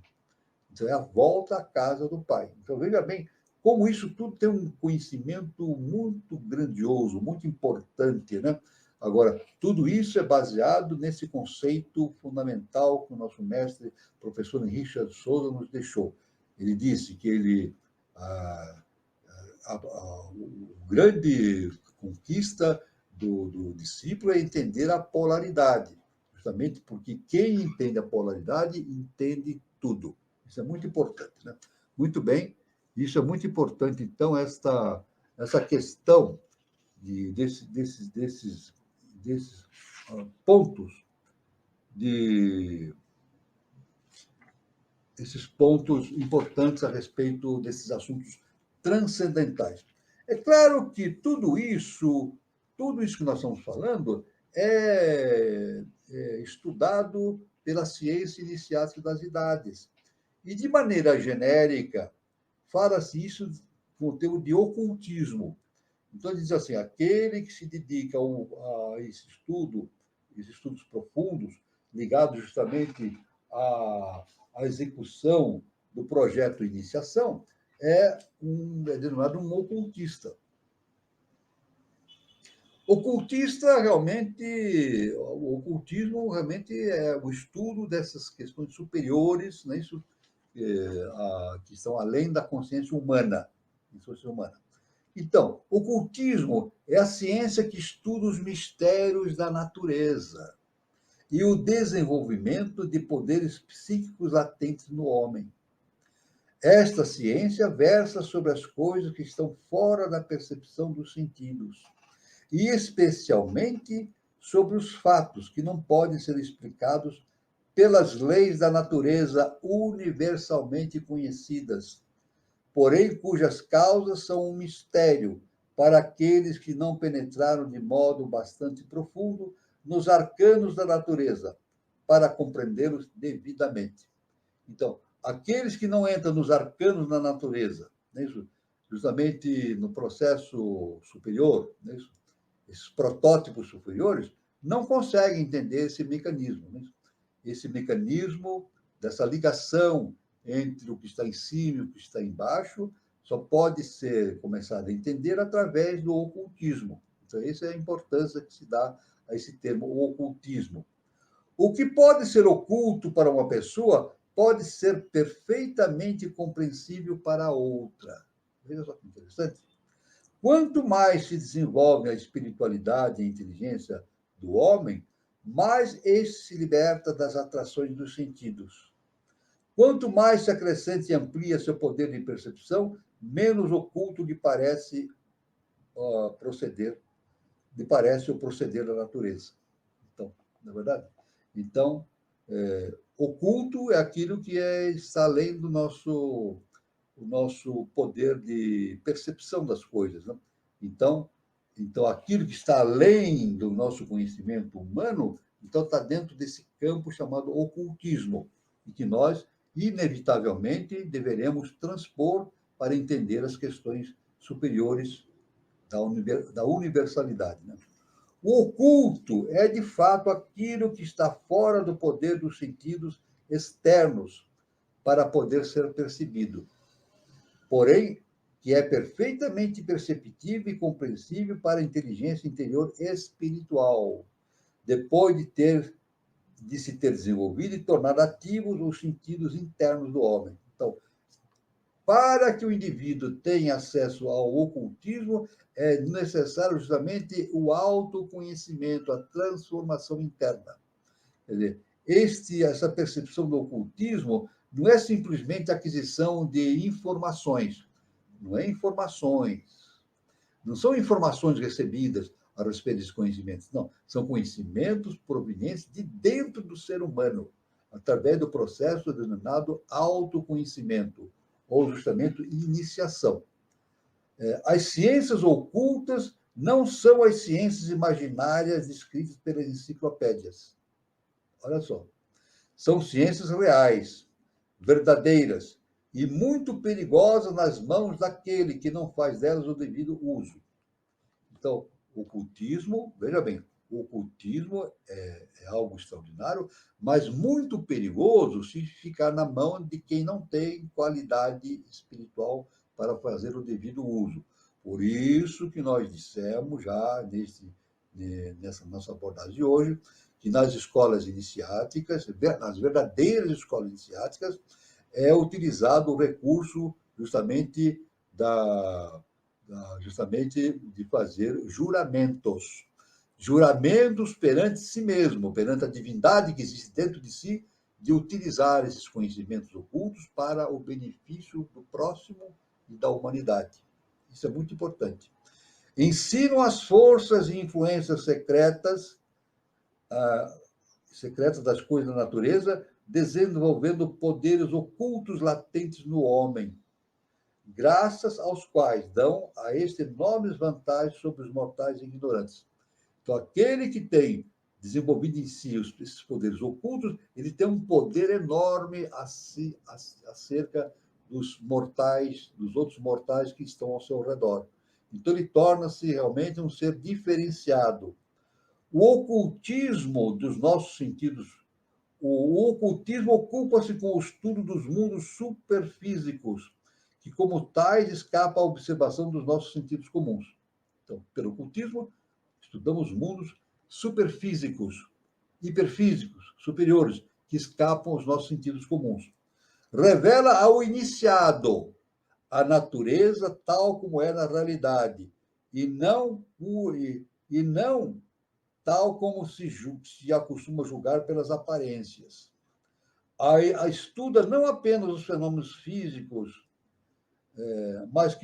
Então, é a volta à casa do Pai. Então, veja bem como isso tudo tem um conhecimento muito grandioso, muito importante, né? Agora, tudo isso é baseado nesse conceito fundamental que o nosso mestre, professor Richard Souza, nos deixou. Ele disse que a grande conquista do discípulo é entender a polaridade, justamente porque quem entende a polaridade entende tudo. Isso é muito importante, né? Muito bem, isso é muito importante, então, essa questão desses pontos, esses pontos importantes a respeito desses assuntos transcendentais. É claro que tudo isso que nós estamos falando é estudado pela ciência iniciática das idades. E, de maneira genérica, fala-se isso com o termo de ocultismo. Então, diz assim, aquele que se dedica a esse estudo, esses estudos profundos, ligados justamente à execução do projeto de iniciação, é denominado um ocultista. O ocultismo realmente é o estudo dessas questões superiores, né, isso, que estão além da consciência humana. Então, o ocultismo é a ciência que estuda os mistérios da natureza e o desenvolvimento de poderes psíquicos latentes no homem. Esta ciência versa sobre as coisas que estão fora da percepção dos sentidos, e especialmente sobre os fatos que não podem ser explicados pelas leis da natureza universalmente conhecidas, porém cujas causas são um mistério para aqueles que não penetraram de modo bastante profundo nos arcanos da natureza, para compreendê-los devidamente. Então, aqueles que não entram nos arcanos da natureza, né, justamente no processo superior, né, esses protótipos superiores, não conseguem entender esse mecanismo. Né? Esse mecanismo dessa ligação entre o que está em cima e o que está embaixo só pode ser começado a entender através do ocultismo. Então, essa é a importância que se dá a esse termo, o ocultismo. O que pode ser oculto para uma pessoa pode ser perfeitamente compreensível para a outra. Veja só que interessante. Quanto mais se desenvolve a espiritualidade e a inteligência do homem, mais este se liberta das atrações dos sentidos. Quanto mais se acrescenta e amplia seu poder de percepção, menos oculto lhe parece o proceder da natureza. Então, não é verdade? Então, oculto é aquilo que está além do nosso poder de percepção das coisas. Né? Então, aquilo que está além do nosso conhecimento humano Então, está dentro desse campo chamado ocultismo, e que nós, inevitavelmente, deveremos transpor para entender as questões superiores da universalidade. Né? O oculto é, de fato, aquilo que está fora do poder dos sentidos externos para poder ser percebido. Porém, que é perfeitamente perceptível e compreensível para a inteligência interior espiritual, depois de se ter desenvolvido e tornado ativos os sentidos internos do homem. Então, para que o indivíduo tenha acesso ao ocultismo, é necessário justamente o autoconhecimento, a transformação interna. Quer dizer, essa percepção do ocultismo não é simplesmente a aquisição de informações, não é informações, não são informações recebidas a respeito desses conhecimentos, não, são conhecimentos provenientes de dentro do ser humano, através do processo denominado autoconhecimento, ou justamente iniciação. As ciências ocultas não são as ciências imaginárias descritas pelas enciclopédias. Olha só. São ciências reais, verdadeiras e muito perigosas nas mãos daquele que não faz delas o devido uso. Então, o ocultismo, veja bem, o ocultismo é algo extraordinário, mas muito perigoso se ficar na mão de quem não tem qualidade espiritual para fazer o devido uso. Por isso que nós dissemos já nessa nossa abordagem de hoje, que nas escolas iniciáticas, nas verdadeiras escolas iniciáticas, é utilizado o recurso justamente de fazer juramentos. Juramentos perante si mesmo, perante a divindade que existe dentro de si, de utilizar esses conhecimentos ocultos para o benefício do próximo e da humanidade. Isso é muito importante. Ensinam as forças e influências secretas das coisas da natureza, desenvolvendo poderes ocultos latentes no homem, graças aos quais dão a este enormes vantagens sobre os mortais ignorantes. Então, aquele que tem desenvolvido em si esses poderes ocultos, ele tem um poder enorme acerca dos mortais, dos outros mortais que estão ao seu redor. Então, ele torna-se realmente um ser diferenciado. O ocultismo dos nossos sentidos, o ocultismo ocupa-se com o estudo dos mundos superfísicos, que, como tais, escapa à observação dos nossos sentidos comuns. Então, pelo ocultismo, estudamos mundos superfísicos, hiperfísicos, superiores, que escapam aos nossos sentidos comuns. Revela ao iniciado a natureza tal como é na realidade, e não tal como se acostuma julgar pelas aparências. A estuda não apenas os fenômenos físicos, mas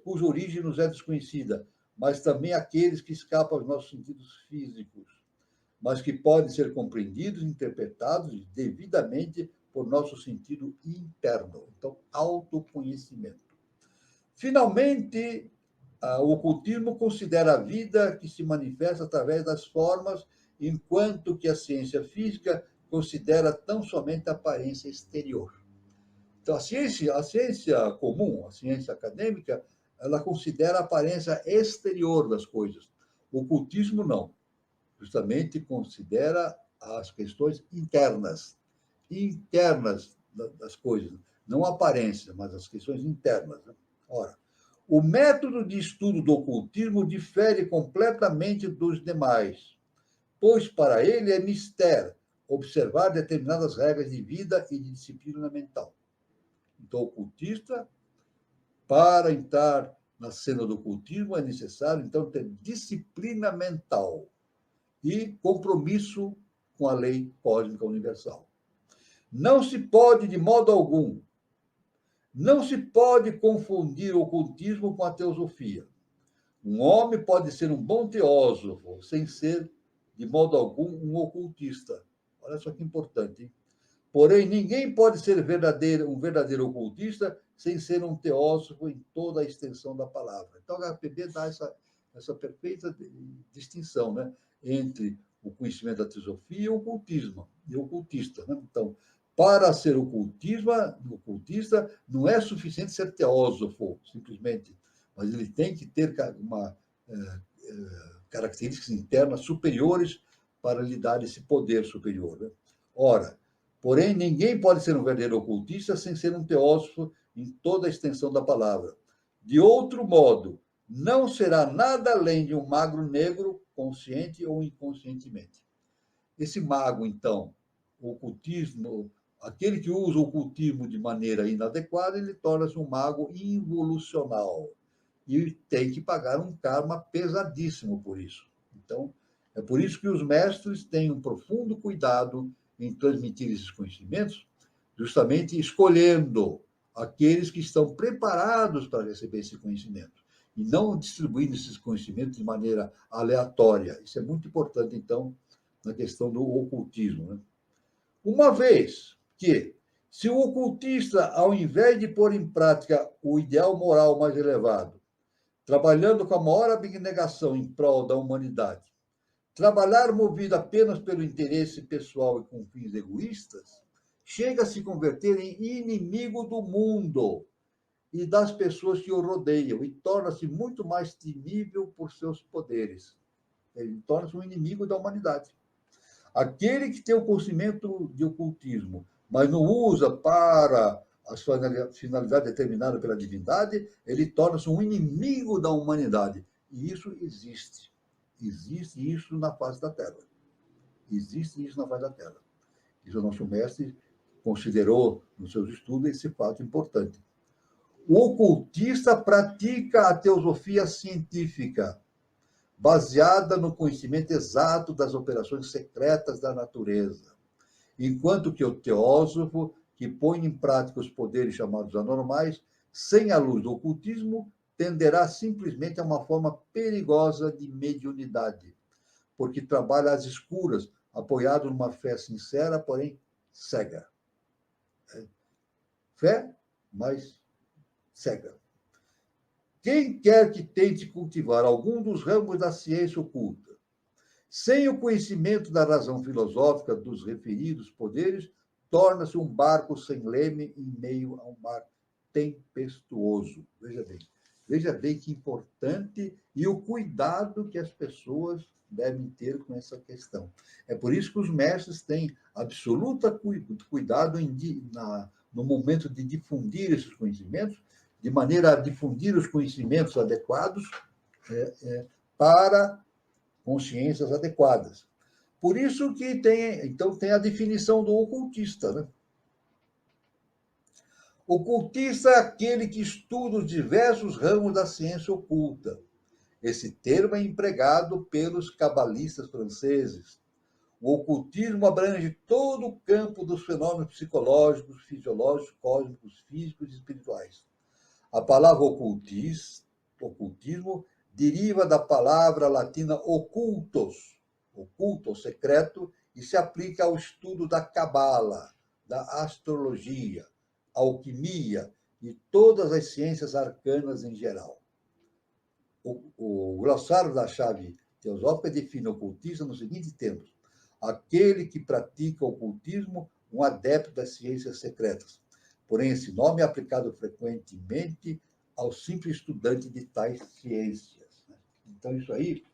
cuja origem nos é desconhecida, mas também aqueles que escapam aos nossos sentidos físicos, mas que podem ser compreendidos e interpretados devidamente por nosso sentido interno. Então, autoconhecimento. Finalmente, o ocultismo considera a vida que se manifesta através das formas, enquanto que a ciência física considera tão somente a aparência exterior. Então, a ciência comum, a ciência acadêmica, ela considera a aparência exterior das coisas. O ocultismo não. Justamente considera as questões internas das coisas. Não a aparência, mas as questões internas. Ora, o método de estudo do ocultismo difere completamente dos demais, pois para ele é mister observar determinadas regras de vida e de disciplina mental. Então, o ocultista, para entrar na cena do ocultismo, é necessário, então, ter disciplina mental e compromisso com a lei cósmica universal. Não se pode, de modo algum, não se pode confundir o ocultismo com a teosofia. Um homem pode ser um bom teósofo sem ser, de modo algum, um ocultista. Olha só que importante, hein? Porém, ninguém pode ser um verdadeiro ocultista sem ser um teósofo em toda a extensão da palavra. Então, a HPB dá essa perfeita distinção, né, entre o conhecimento da teosofia e o ocultismo, e o ocultista. Né? Então, para ser ocultista, não é suficiente ser teósofo, simplesmente, mas ele tem que ter características internas superiores para lhe dar esse poder superior. Né? Ora, porém, ninguém pode ser um verdadeiro ocultista sem ser um teósofo em toda a extensão da palavra. De outro modo, não será nada além de um mago negro, consciente ou inconscientemente. Esse mago, então, o ocultismo, aquele que usa o ocultismo de maneira inadequada, ele torna-se um mago involucional. E tem que pagar um karma pesadíssimo por isso. Então, é por isso que os mestres têm um profundo cuidado em transmitir esses conhecimentos, justamente escolhendo aqueles que estão preparados para receber esse conhecimento e não distribuindo esses conhecimentos de maneira aleatória. Isso é muito importante, então, na questão do ocultismo. Né? Uma vez que, se o ocultista, ao invés de pôr em prática o ideal moral mais elevado, trabalhando com a maior abnegação em prol da humanidade, trabalhar movido apenas pelo interesse pessoal e com fins egoístas, chega a se converter em inimigo do mundo e das pessoas que o rodeiam, e torna-se muito mais temível por seus poderes. Ele torna-se um inimigo da humanidade. Aquele que tem o conhecimento de ocultismo, mas não usa para a sua finalidade determinada pela divindade, ele torna-se um inimigo da humanidade. E isso existe. Existe isso na face da Terra. Existe isso na face da Terra. Isso o nosso mestre considerou nos seus estudos esse fato importante. O ocultista pratica a teosofia científica, baseada no conhecimento exato das operações secretas da natureza, enquanto que o teósofo, que põe em prática os poderes chamados anormais, sem a luz do ocultismo, tenderá simplesmente a uma forma perigosa de mediunidade, porque trabalha às escuras, apoiado numa fé sincera, porém cega. Fé, mas cega. Quem quer que tente cultivar algum dos ramos da ciência oculta, sem o conhecimento da razão filosófica dos referidos poderes, torna-se um barco sem leme em meio a um mar tempestuoso. Veja bem que importante e o cuidado que as pessoas devem ter com essa questão. É por isso que os mestres têm absoluto cuidado no momento de difundir esses conhecimentos, de maneira a difundir os conhecimentos adequados para consciências adequadas. Por isso que tem a definição do ocultista. Né? Ocultista é aquele que estuda os diversos ramos da ciência oculta. Esse termo é empregado pelos cabalistas franceses. O ocultismo abrange todo o campo dos fenômenos psicológicos, fisiológicos, cósmicos, físicos e espirituais. A palavra ocultismo, deriva da palavra latina occultos, oculto, secreto, e se aplica ao estudo da cabala, da astrologia, alquimia e todas as ciências arcanas em geral. O glossário da chave teosófica define o ocultista nos seguintes termos: aquele que pratica o ocultismo, um adepto das ciências secretas. Porém, esse nome é aplicado frequentemente ao simples estudante de tais ciências. Então, isso aí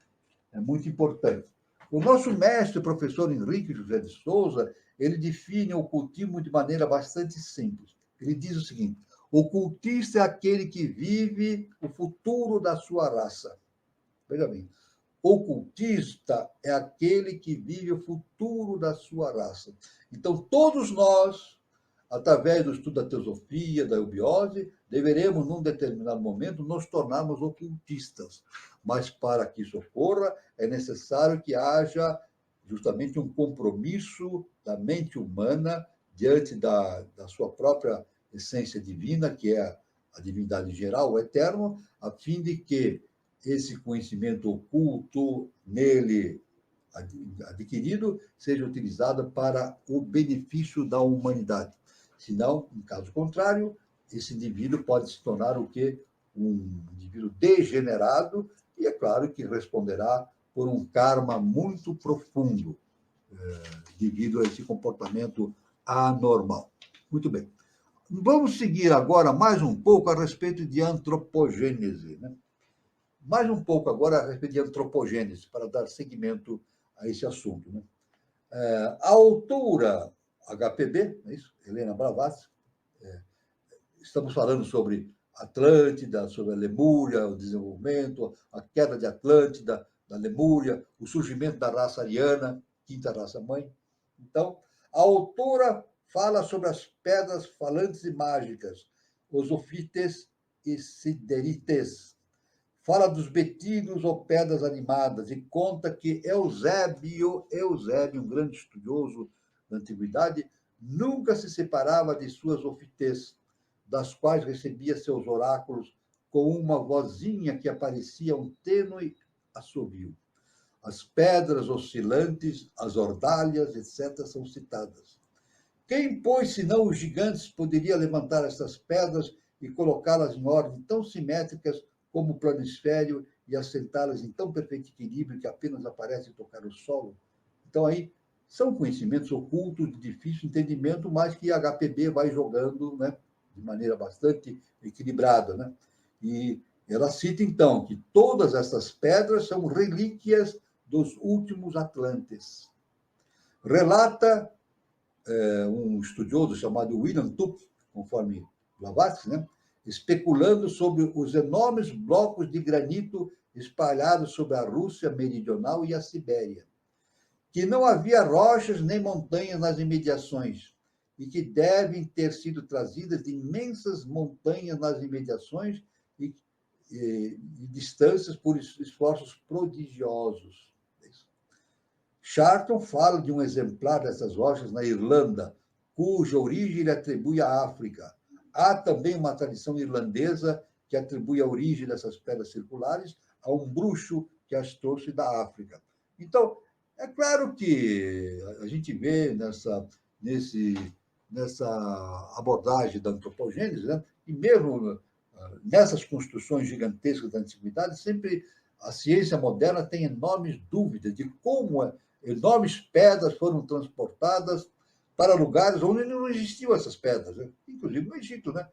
é muito importante. O nosso mestre, o professor Henrique José de Souza, ele define o ocultismo de maneira bastante simples. Ele diz o seguinte: o ocultista é aquele que vive o futuro da sua raça. Veja bem, ocultista é aquele que vive o futuro da sua raça. Então, todos nós, através do estudo da teosofia, da eubiose, deveremos, num determinado momento, nos tornarmos ocultistas. Mas, para que isso ocorra, é necessário que haja justamente um compromisso da mente humana diante da sua própria essência divina, que é a divindade geral, o eterno, a fim de que esse conhecimento oculto nele adquirido seja utilizado para o benefício da humanidade. Senão, em caso contrário, esse indivíduo pode se tornar o quê? Um indivíduo degenerado, e é claro que responderá por um karma muito profundo, devido a esse comportamento anormal. Muito bem. Vamos seguir agora mais um pouco a respeito de antropogênese, né? Mais um pouco agora a respeito de antropogênese, para dar seguimento a esse assunto, né? A autora HPB, é isso? Helena Blavatsky, estamos falando sobre Atlântida, sobre a Lemúria, o desenvolvimento, a queda de Atlântida, da Lemúria, o surgimento da raça ariana, quinta raça-mãe. Então, a autora fala sobre as pedras falantes e mágicas, os ofites e siderites. Fala dos betílios ou pedras animadas e conta que Eusébio, um grande estudioso da antiguidade, nunca se separava de suas ofites, das quais recebia seus oráculos com uma vozinha que aparecia um tênue assovio. As pedras oscilantes, as ordalhas, etc., são citadas. Quem, pois, senão os gigantes, poderia levantar estas pedras e colocá-las em ordem tão simétricas como o planisfério e assentá-las em tão perfeito equilíbrio que apenas aparece tocar o solo? Então, aí, são conhecimentos ocultos, de difícil entendimento, mas que a HPB vai jogando, né, de maneira bastante equilibrada, né? E ela cita, então, que todas essas pedras são relíquias dos últimos Atlantes. Relata um estudioso chamado William Tuck, conforme Blavatsky, né, especulando sobre os enormes blocos de granito espalhados sobre a Rússia meridional e a Sibéria, que não havia rochas nem montanhas nas imediações, e que devem ter sido trazidas de imensas montanhas nas imediações e distâncias por esforços prodigiosos. Charton fala de um exemplar dessas rochas na Irlanda, cuja origem ele atribui à África. Há também uma tradição irlandesa que atribui a origem dessas pedras circulares a um bruxo que as trouxe da África. Então, é claro que a gente vê nessa abordagem da antropogênese, né, e mesmo nessas construções gigantescas da antiguidade, sempre a ciência moderna tem enormes dúvidas de como enormes pedras foram transportadas para lugares onde não existiam essas pedras, né? Inclusive no Egito, né?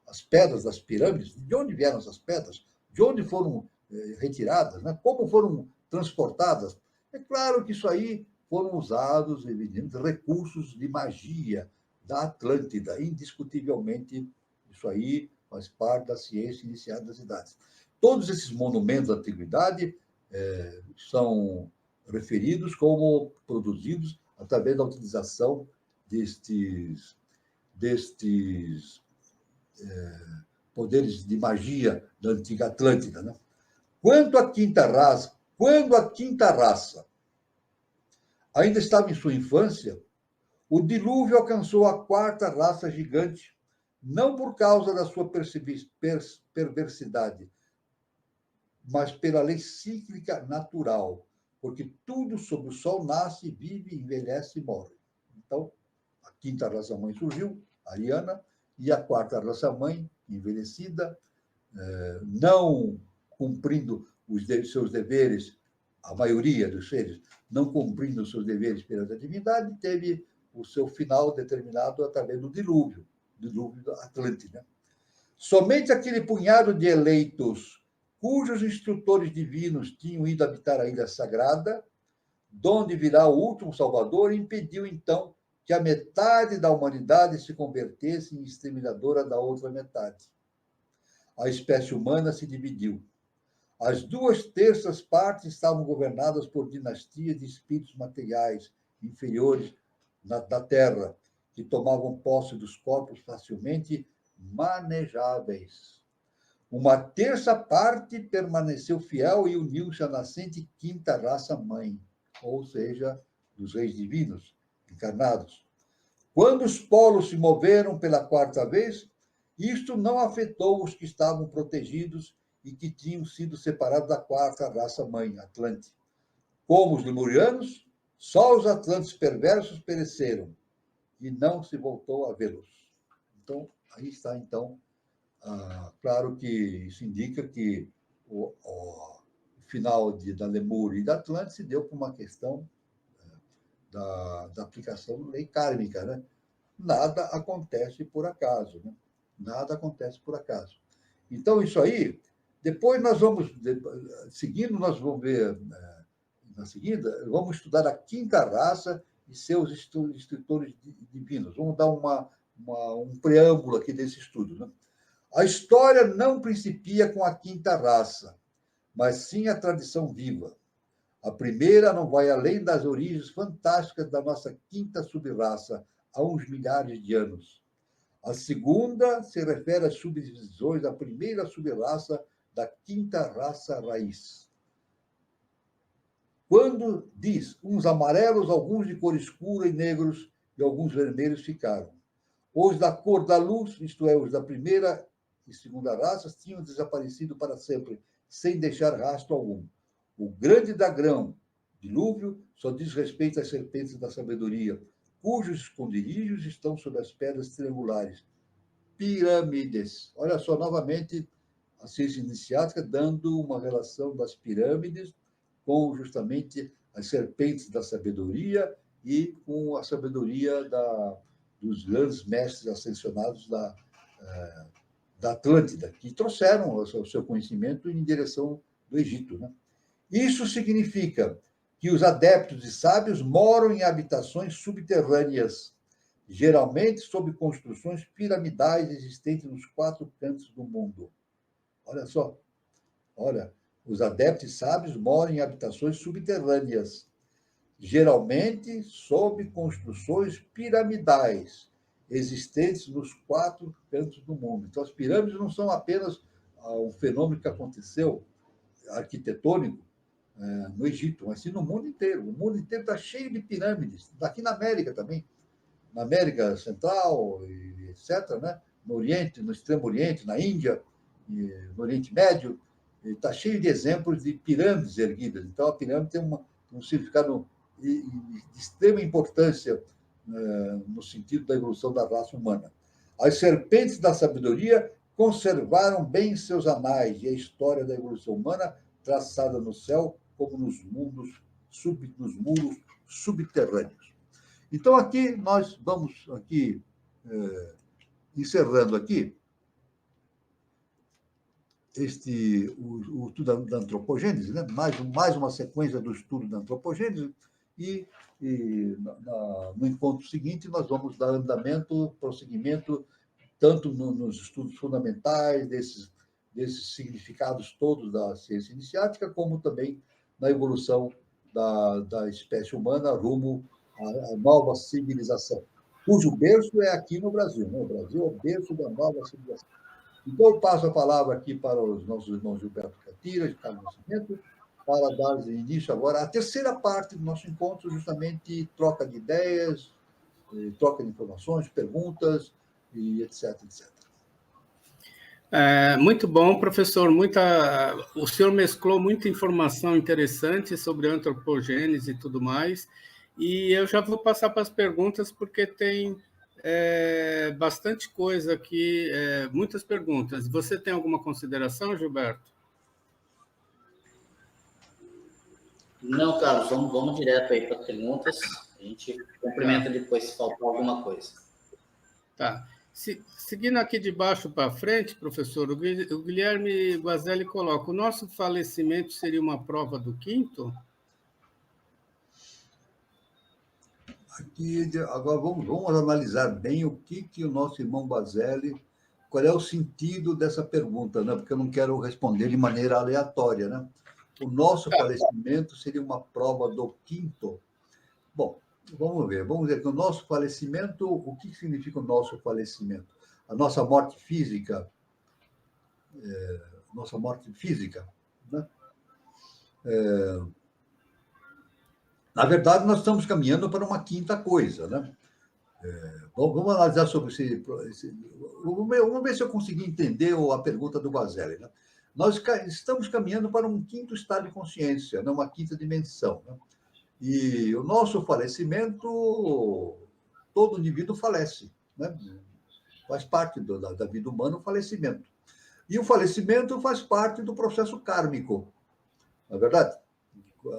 As pedras das pirâmides, de onde vieram essas pedras? De onde foram retiradas? Né? Como foram transportadas? É claro que isso aí foram usados, evidentemente, recursos de magia da Atlântida. Indiscutivelmente, isso aí faz parte da ciência iniciada das idades. Todos esses monumentos da antiguidade são referidos como produzidos através da utilização destes poderes de magia da antiga Atlântida, né? Quando a quinta raça ainda estava em sua infância, o dilúvio alcançou a quarta raça gigante, não por causa da sua perversidade, mas pela lei cíclica natural, porque tudo sob o sol nasce, vive, envelhece e morre. Então, a quinta raça-mãe surgiu, a Ariana, e a quarta raça-mãe, envelhecida, não cumprindo os seus deveres, a maioria dos seres, não cumprindo os seus deveres perante a divindade, teve o seu final determinado através do dilúvio Atlântida. Né? Somente aquele punhado de eleitos cujos instrutores divinos tinham ido habitar a Ilha Sagrada, donde virá o último Salvador, impediu, então, que a metade da humanidade se convertesse em exterminadora da outra metade. A espécie humana se dividiu. As 2/3 partes estavam governadas por dinastias de espíritos materiais inferiores da Terra, que tomavam posse dos corpos facilmente manejáveis. 1/3 parte permaneceu fiel e uniu-se à nascente quinta raça-mãe, ou seja, dos reis divinos encarnados. Quando os polos se moveram pela quarta vez, isto não afetou os que estavam protegidos e que tinham sido separados da quarta raça-mãe, Atlante. Como os lemurianos, só os atlantes perversos pereceram e não se voltou a vê-los. Então, aí está, então, claro que isso indica que o final da Lemúria e da Atlântida se deu por uma questão da aplicação da lei kármica, né? Nada acontece por acaso, né? Nada acontece por acaso. Então, isso aí, depois nós vamos, seguindo, nós vamos ver, na seguida, vamos estudar a quinta raça e seus instrutores divinos. Vamos dar um preâmbulo aqui desse estudo, né? A história não principia com a quinta raça, mas sim a tradição viva. A primeira não vai além das origens fantásticas da nossa quinta subraça, há uns milhares de anos. A segunda se refere às subdivisões da primeira subraça da quinta raça raiz. Quando diz, uns amarelos, alguns de cor escura e negros, e alguns vermelhos ficaram. Os da cor da luz, isto é, os da primeira e segunda raças, tinham desaparecido para sempre, sem deixar rastro algum. O grande dragão, dilúvio, só diz respeito às serpentes da sabedoria, cujos esconderijos estão sob as pedras triangulares. Pirâmides. Olha só, novamente, a ciência iniciática dando uma relação das pirâmides com justamente as serpentes da sabedoria e com a sabedoria dos grandes mestres ascensionados da Atlântida, que trouxeram o seu conhecimento em direção do Egito, né? Isso significa que os adeptos e sábios moram em habitações subterrâneas, geralmente sob construções piramidais existentes nos 4 cantos do mundo. Olha só, olha, os adeptos e sábios moram em habitações subterrâneas, geralmente sob construções piramidais existentes nos 4 cantos do mundo. Então, as pirâmides não são apenas um fenômeno que aconteceu arquitetônico no Egito, mas sim no mundo inteiro. O mundo inteiro está cheio de pirâmides. Aqui na América também, na América Central, etc., né? No Oriente, no Extremo Oriente, na Índia, no Oriente Médio, está cheio de exemplos de pirâmides erguidas. Então, a pirâmide tem um significado de extrema importância no sentido da evolução da raça humana. As serpentes da sabedoria conservaram bem seus anais e a história da evolução humana traçada no céu como nos muros subterrâneos. Então, aqui nós vamos encerrando aqui o estudo da antropogênese, né? mais uma sequência do estudo da antropogênese, e no encontro seguinte nós vamos dar andamento, prosseguimento, tanto nos estudos fundamentais desses significados todos da ciência iniciática, como também na evolução da espécie humana rumo à nova civilização, cujo berço é aqui no Brasil, né? O Brasil é o berço da nova civilização. Então, eu passo a palavra aqui para os nossos irmãos Gilberto Catira e Carlos Nascimento, para dar início agora à terceira parte do nosso encontro, justamente troca de ideias, troca de informações, perguntas, e etc, etc. Muito bom, professor. O senhor mesclou muita informação interessante sobre antropogênese e tudo mais, e eu já vou passar para as perguntas, porque tem bastante coisa aqui, muitas perguntas. Você tem alguma consideração, Gilberto? Não, Carlos, vamos direto aí para as perguntas. A gente complementa depois se faltar alguma coisa. Tá. Seguindo aqui de baixo para frente, professor, o Guilherme Guazelli coloca: o nosso falecimento seria uma prova do quinto? Aqui, agora vamos analisar bem o que o nosso irmão Guazelli, qual é o sentido dessa pergunta, né? Porque eu não quero responder de maneira aleatória, né? O nosso falecimento seria uma prova do quinto? Bom, vamos ver que o nosso falecimento, o que significa o nosso falecimento? A nossa morte física, né? Na verdade, nós estamos caminhando para uma quinta coisa, né? Vamos analisar sobre vamos ver se eu consegui entender a pergunta do Guazelli, né? Nós estamos caminhando para um quinto estado de consciência, né? Uma quinta dimensão, né? E o nosso falecimento, todo indivíduo falece, né? Faz parte da vida humana o falecimento. E o falecimento faz parte do processo kármico. Não é verdade?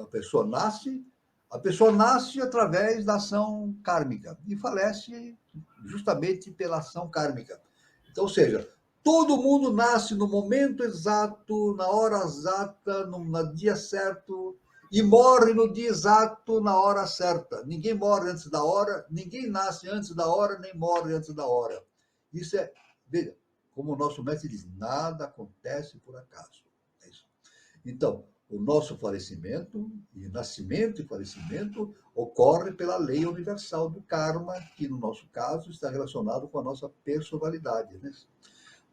A pessoa nasce através da ação kármica e falece justamente pela ação kármica. Então, ou seja, todo mundo nasce no momento exato, na hora exata, no dia certo, e morre no dia exato, na hora certa. Ninguém morre antes da hora, ninguém nasce antes da hora, nem morre antes da hora. Isso é, veja, como o nosso mestre diz, nada acontece por acaso. É isso. Então, o nosso falecimento, e nascimento e falecimento, ocorre pela lei universal do karma, que no nosso caso está relacionado com a nossa personalidade. Né?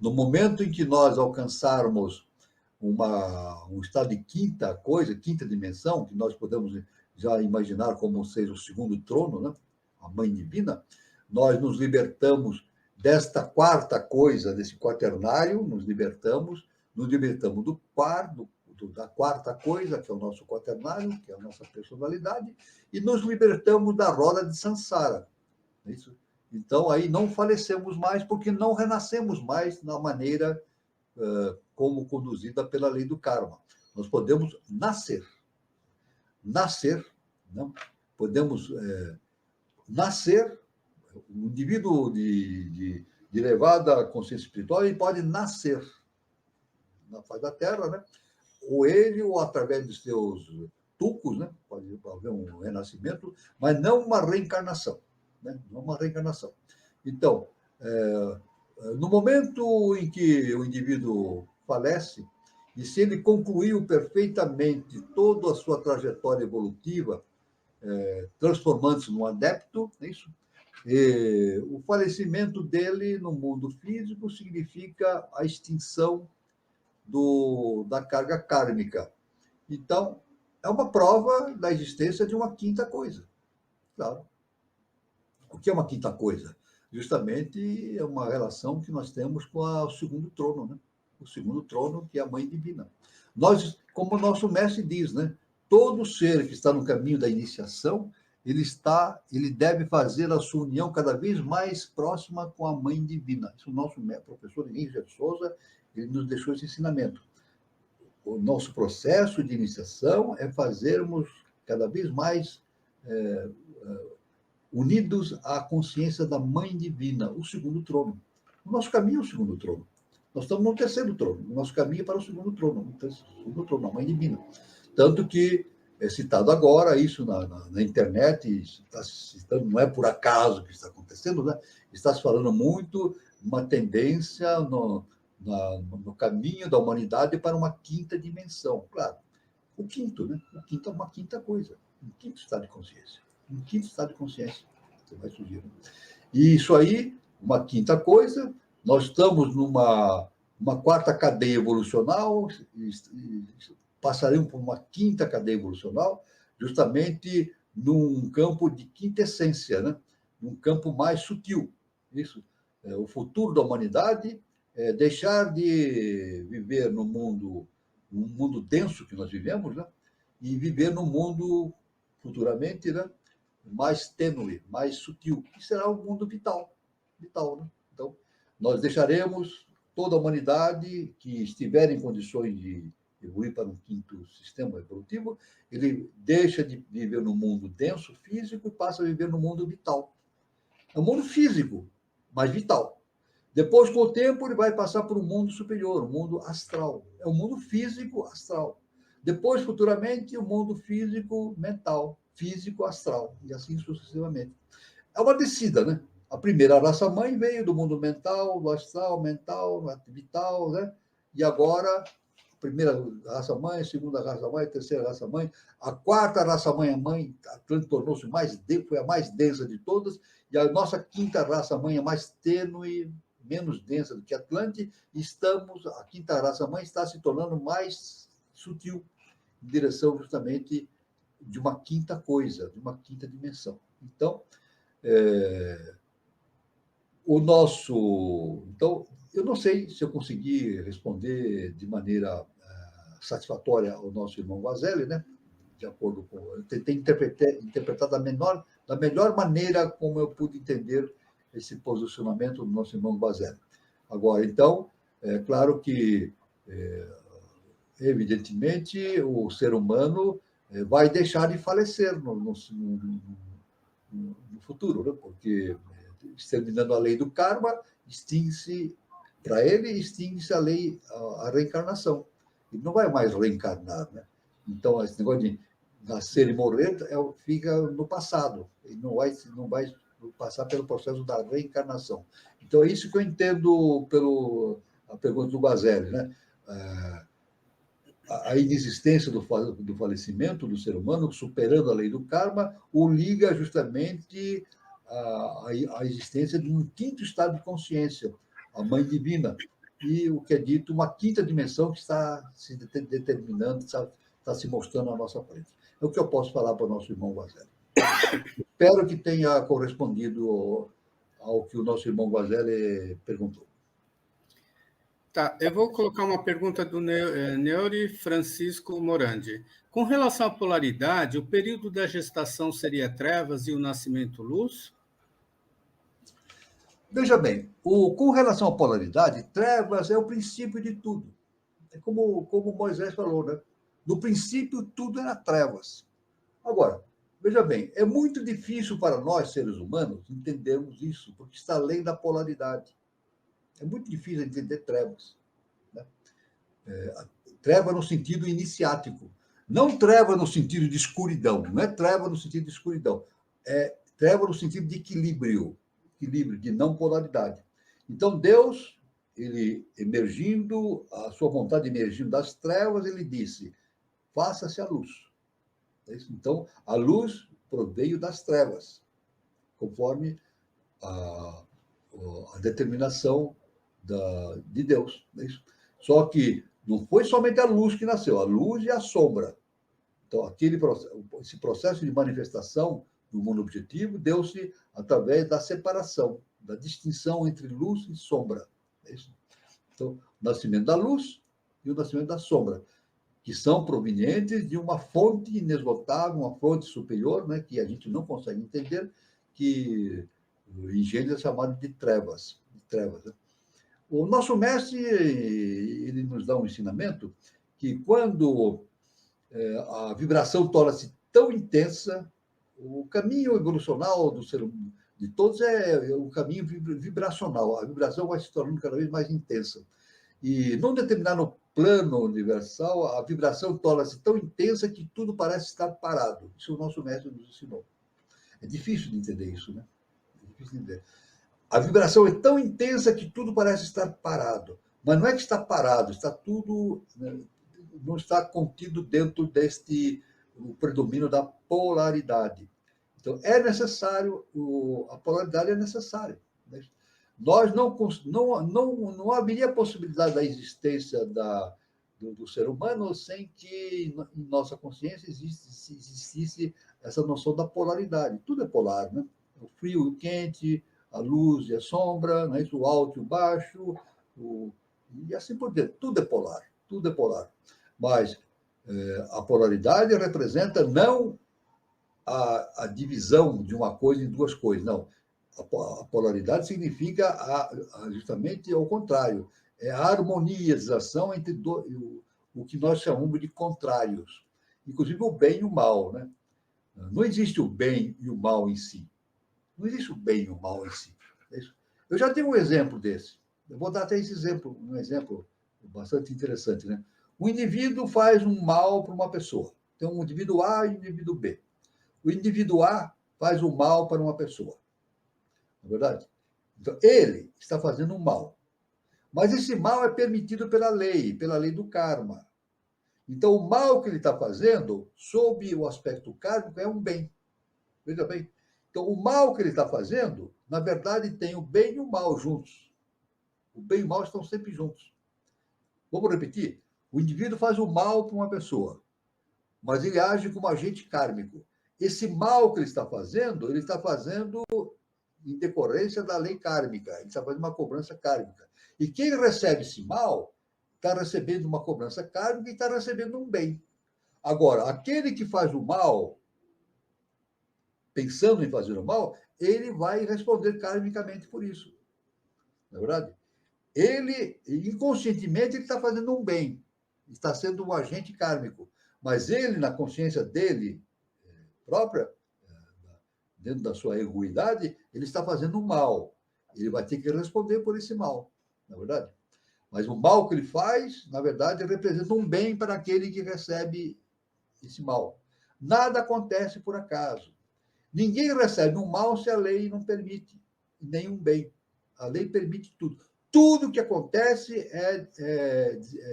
No momento em que nós alcançarmos um estado de quinta coisa, quinta dimensão, que nós podemos já imaginar como seja o segundo trono, né? A Mãe Divina, nós nos libertamos desta quarta coisa, desse quaternário, nos libertamos da quarta coisa, que é o nosso quaternário, que é a nossa personalidade, e nos libertamos da roda de Sansara. É isso? Então, aí não falecemos mais, porque não renascemos mais na maneira como conduzida pela lei do karma. Nós podemos nascer, não? Podemos nascer, um indivíduo de elevada consciência espiritual, ele pode nascer na face da Terra, né? Ou ele, ou através dos seus tucos, né? Pode haver um renascimento, mas não uma reencarnação. Né? Não uma reencarnação. Então, no momento em que o indivíduo falece, e se ele concluiu perfeitamente toda a sua trajetória evolutiva, transformando-se num adepto, é isso? E o falecimento dele no mundo físico significa a extinção da carga kármica. Então, é uma prova da existência de uma quinta coisa. Claro. O que é uma quinta coisa? Justamente é uma relação que nós temos com o segundo trono, né? O segundo trono, que é a Mãe Divina. Nós, como o nosso mestre diz, né? Todo ser que está no caminho da iniciação, ele deve fazer a sua união cada vez mais próxima com a Mãe Divina. Isso o nosso professor Henrique de Souza, ele nos deixou esse ensinamento. O nosso processo de iniciação é fazermos cada vez mais unidos à consciência da Mãe Divina, o segundo trono. O nosso caminho é o segundo trono. Nós estamos no terceiro trono. O nosso caminho é para o segundo trono, a Mãe Divina. Tanto que é citado agora isso na internet, está citando, não é por acaso que está acontecendo, né? Está se falando muito uma tendência no caminho da humanidade para uma quinta dimensão. Claro, o quinto, né? O quinto é uma quinta coisa, um quinto estado de consciência. Um quinto estado de consciência que vai surgir. E isso aí, uma quinta coisa, nós estamos numa quarta cadeia evolucional, passaremos por uma quinta cadeia evolucional, justamente num campo de quinta essência, né? Num campo mais sutil. Isso. O futuro da humanidade é deixar de viver no mundo denso que nós vivemos, né? E viver no mundo, futuramente, né? Mais tênue, mais sutil, que será o mundo vital. Né? Então, nós deixaremos toda a humanidade que estiver em condições de evoluir para um quinto sistema evolutivo, ele deixa de viver no mundo denso, físico, e passa a viver no mundo vital. É um mundo físico, mas vital. Depois, com o tempo, ele vai passar por um mundo superior, um mundo astral. É um mundo físico astral. Depois, futuramente, o mundo físico mental, físico astral, e assim sucessivamente. É uma descida, né? A primeira raça-mãe veio do mundo mental, do astral, mental, vital, né? E agora, a primeira raça-mãe, a segunda raça-mãe, a terceira raça-mãe, a quarta raça-mãe, tornou-se foi a mais densa de todas, e a nossa quinta raça-mãe é mais tênue, menos densa do que a Atlante, a quinta raça-mãe está se tornando mais sutil, em direção justamente de uma quinta coisa, de uma quinta dimensão. Então, Então, eu não sei se eu consegui responder de maneira satisfatória ao nosso irmão Vazelli, né? De acordo com... Eu tentei interpretar da melhor maneira como eu pude entender esse posicionamento do nosso irmão Vazelli. Agora, então, é claro que evidentemente, o ser humano vai deixar de falecer no futuro, né? Porque, exterminando a lei do karma, extingue-se, para ele, extingue-se a lei, a reencarnação. Ele não vai mais reencarnar, né? Então, esse negócio de nascer e morrer fica no passado. Ele não vai passar pelo processo da reencarnação. Então, é isso que eu entendo a pergunta do Guazelli, né? A inexistência do falecimento do ser humano, superando a lei do karma, o liga justamente à existência de um quinto estado de consciência, a mãe divina, e o que é dito, uma quinta dimensão que está se determinando, está se mostrando à nossa frente. É o que eu posso falar para o nosso irmão Guazelli. Espero que tenha correspondido ao que o nosso irmão Guazelli perguntou. Tá, eu vou colocar uma pergunta do Neuri Francisco Morandi. Com relação à polaridade, o período da gestação seria trevas e o nascimento luz? Veja bem, com relação à polaridade, trevas é o princípio de tudo. É como Moisés falou, né? No princípio, tudo era trevas. Agora, veja bem, é muito difícil para nós, seres humanos, entendermos isso, porque está além da polaridade. É muito difícil entender trevas. Né? Treva no sentido iniciático. Não treva no sentido de escuridão. Não é treva no sentido de escuridão. É treva no sentido de equilíbrio, de não polaridade. Então, Deus, ele emergindo, a sua vontade emergindo das trevas, ele disse, faça-se a luz. Então, a luz proveio das trevas, conforme a determinação de Deus. Só que não foi somente a luz que nasceu, a luz e a sombra. Então, esse processo de manifestação do mundo objetivo deu-se através da separação, da distinção entre luz e sombra. Então, o nascimento da luz e o nascimento da sombra, que são provenientes de uma fonte inesgotável, uma fonte superior, né, que a gente não consegue entender, que em Gênesis é chamado de trevas. Né? O nosso mestre, ele nos dá um ensinamento que quando a vibração torna-se tão intensa, o caminho evolucional do ser humano, de todos, é o caminho vibracional. A vibração vai se tornando cada vez mais intensa. E num determinado plano universal, a vibração torna-se tão intensa que tudo parece estar parado. Isso o nosso mestre nos ensinou. É difícil de entender isso, né? É difícil de entender. A vibração é tão intensa que tudo parece estar parado. Mas não é que está parado, está tudo, né, não está contido dentro o predomínio da polaridade. Então, é necessário, a polaridade é necessária. Né? Nós não haveria possibilidade da existência do ser humano sem que em nossa consciência existisse essa noção da polaridade. Tudo é polar, né? O frio e o quente, a luz e a sombra, né? O alto e o baixo, e assim por diante. Tudo é polar, tudo é polar. Mas a polaridade representa não a divisão de uma coisa em duas coisas, não. A polaridade significa justamente ao contrário, é a harmonização entre o que nós chamamos de contrários, inclusive o bem e o mal, né? Não existe o bem e o mal em si. Não existe o bem e o mal em si. Eu já tenho um exemplo desse. Eu vou dar até esse exemplo, um exemplo bastante interessante, né? O indivíduo faz um mal para uma pessoa. Tem um indivíduo A e um indivíduo B. O indivíduo A faz o mal para uma pessoa. Não é verdade? Então, ele está fazendo um mal. Mas esse mal é permitido pela lei do karma. Então, o mal que ele está fazendo, sob o aspecto kármico, é um bem. Veja bem. Então, o mal que ele está fazendo, na verdade, tem o bem e o mal juntos. O bem e o mal estão sempre juntos. Vamos repetir? O indivíduo faz o mal para uma pessoa, mas ele age como agente kármico. Esse mal que ele está fazendo em decorrência da lei kármica. Ele está fazendo uma cobrança kármica. E quem recebe esse mal está recebendo uma cobrança kármica e está recebendo um bem. Agora, aquele que faz o mal, pensando em fazer o mal, ele vai responder karmicamente por isso. Não é verdade? Ele, inconscientemente, ele está fazendo um bem. está sendo um agente kármico. Mas ele, na consciência dele própria, dentro da sua egoidade, ele está fazendo um mal. Ele vai ter que responder por esse mal, na verdade. Mas o mal que ele faz, na verdade, representa um bem para aquele que recebe esse mal. Nada acontece por acaso. Ninguém recebe um mal se a lei não permite, nenhum bem. A lei permite tudo. Tudo que acontece é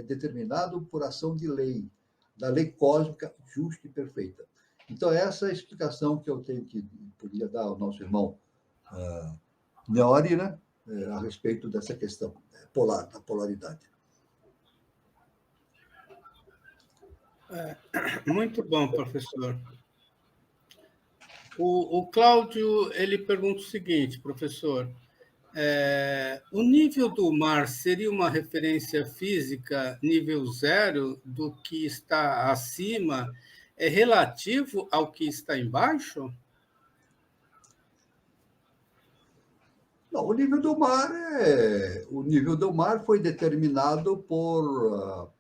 determinado por ação de lei, da lei cósmica justa e perfeita. Então, essa é a explicação que eu tenho que poderia dar ao nosso irmão Neori, né, a respeito dessa questão da polaridade. Muito bom, professor. O Cláudio, ele pergunta o seguinte, professor, o nível do mar seria uma referência física nível 0 do que está acima, é relativo ao que está embaixo? Não, o nível do mar foi determinado por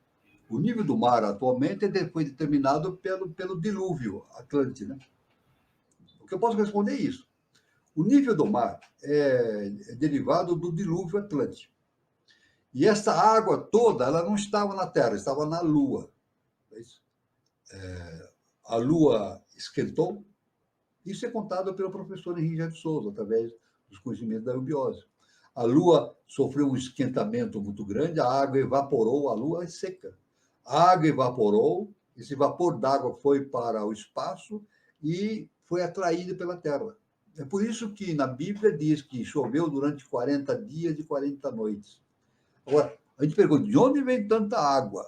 o nível do mar atualmente foi determinado pelo dilúvio Atlântico, né? O que eu posso responder é isso. O nível do mar é derivado do dilúvio Atlântico. E essa água toda, ela não estava na Terra, estava na Lua. A Lua esquentou. Isso é contado pelo professor Henrique de Souza, através dos conhecimentos da eubiose. A Lua sofreu um esquentamento muito grande, a água evaporou, a Lua é seca. A água evaporou, esse vapor d'água foi para o espaço e foi atraído pela Terra. É por isso que na Bíblia diz que choveu durante 40 dias e 40 noites. Agora, a gente pergunta, de onde vem tanta água?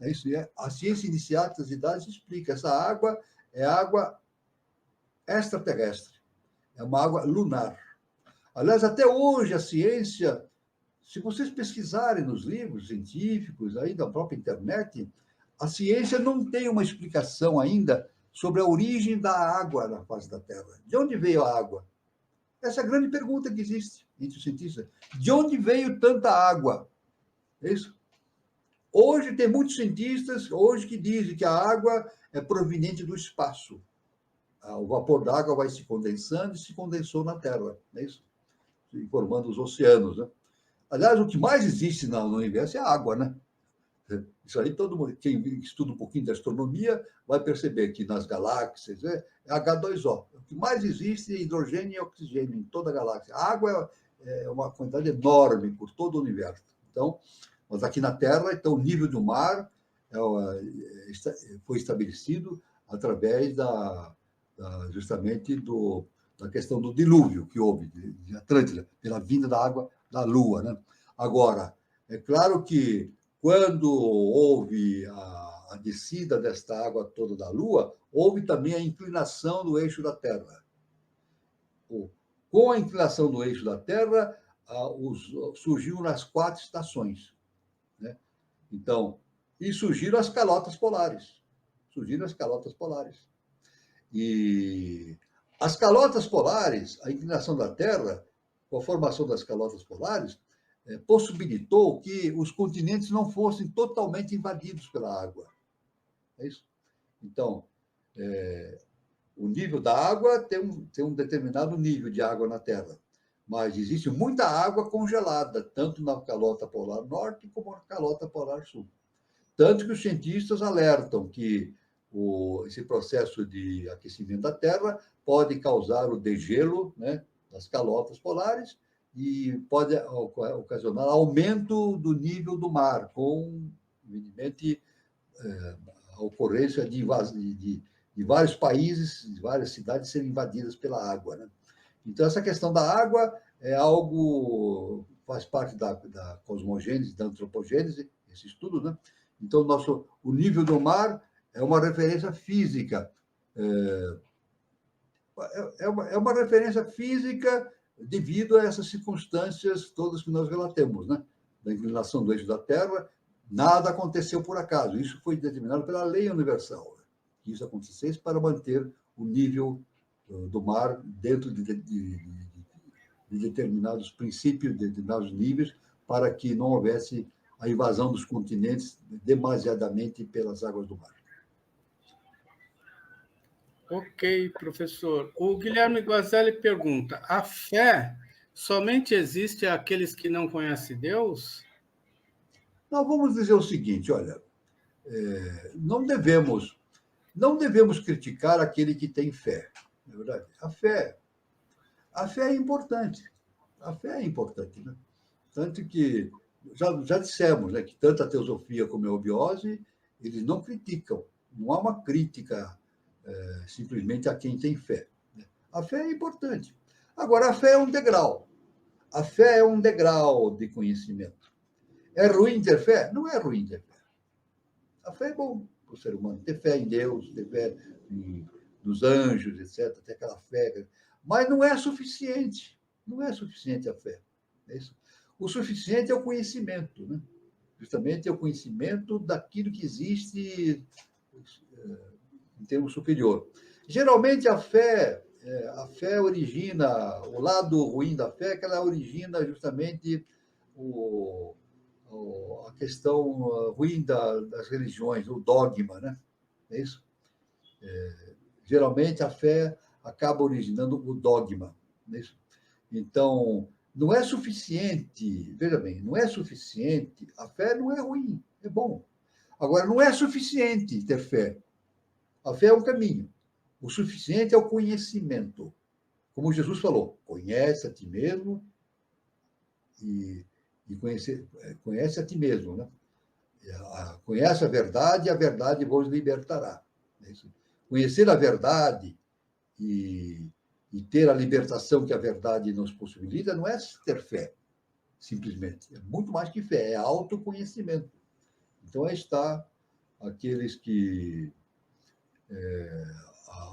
É isso, a ciência iniciática das idades explica. Essa água é água extraterrestre, é uma água lunar. Aliás, até hoje a ciência, se vocês pesquisarem nos livros científicos, aí da própria internet, a ciência não tem uma explicação ainda sobre a origem da água na face da Terra. De onde veio a água? Essa é a grande pergunta que existe entre os cientistas. De onde veio tanta água? É isso? Hoje tem muitos cientistas hoje que dizem que a água é proveniente do espaço. O vapor d'água vai se condensando e se condensou na Terra, não é isso? Formando os oceanos, né? Aliás, o que mais existe no universo é a água, né? Isso aí todo mundo, quem estuda um pouquinho de astronomia, vai perceber que nas galáxias é H2O. O que mais existe é hidrogênio e oxigênio em toda a galáxia. A água é uma quantidade enorme por todo o universo. Então, mas aqui na Terra, então, o nível do mar foi estabelecido através justamente da questão do dilúvio que houve de Atlântida, pela vinda da água da Lua, né? Agora, é claro que quando houve a descida desta água toda da Lua, houve também a inclinação do eixo da Terra. Com a inclinação do eixo da Terra, surgiram as 4 estações, né? Então, e surgiram as calotas polares. E as calotas polares, a inclinação da Terra, com a formação das calotas polares, possibilitou que os continentes não fossem totalmente invadidos pela água. É isso? Então, o nível da água tem um determinado nível de água na Terra, mas existe muita água congelada, tanto na calota polar norte como na calota polar sul. Tanto que os cientistas alertam que esse processo de aquecimento da Terra pode causar o degelo, né, das calotas polares e pode ocasionar aumento do nível do mar, com, evidentemente, a ocorrência de vários países, de várias cidades serem invadidas pela água, né? Então, essa questão da água é algo faz parte da cosmogênese, da antropogênese, esse estudo, né? Então, o nível do mar é uma referência física. É uma referência física devido a essas circunstâncias todas que nós relatamos, né? Da inclinação do eixo da Terra, nada aconteceu por acaso. Isso foi determinado pela lei universal. Que isso acontecesse para manter o nível do mar dentro de determinados princípios, de determinados níveis, para que não houvesse a invasão dos continentes demasiadamente pelas águas do mar. Ok, professor. O Guilherme Guazelli pergunta: a fé somente existe àqueles que não conhecem Deus? Nós vamos dizer o seguinte, olha, não devemos criticar aquele que tem fé, na verdade. A fé é importante. A fé é importante, né? Tanto que já dissemos, né, que tanto a teosofia como a eubiose, eles não criticam. Não há uma crítica simplesmente a quem tem fé. A fé é importante. Agora, a fé é um degrau. A fé é um degrau de conhecimento. É ruim ter fé? Não é ruim ter fé. A fé é bom para o ser humano. Ter fé em Deus, ter fé nos anjos, etc. Ter aquela fé. Mas não é suficiente. Não é suficiente a fé. É isso. O suficiente é o conhecimento, né? Justamente é o conhecimento daquilo que existe em termos superior. Geralmente a fé origina, o lado ruim da fé é que ela origina justamente a questão ruim das religiões, o dogma, né? É isso? Geralmente a fé acaba originando o dogma, não é isso? Então, não é suficiente, veja bem, não é suficiente, a fé não é ruim, é bom. Agora, não é suficiente ter fé. A fé é um caminho. O suficiente é o conhecimento. Como Jesus falou, conhece a ti mesmo e conhece a ti mesmo, né? Conhece a verdade vos libertará. Conhecer a verdade e ter a libertação que a verdade nos possibilita não é ter fé, simplesmente. É muito mais que fé, é autoconhecimento. Então, aí está aqueles que...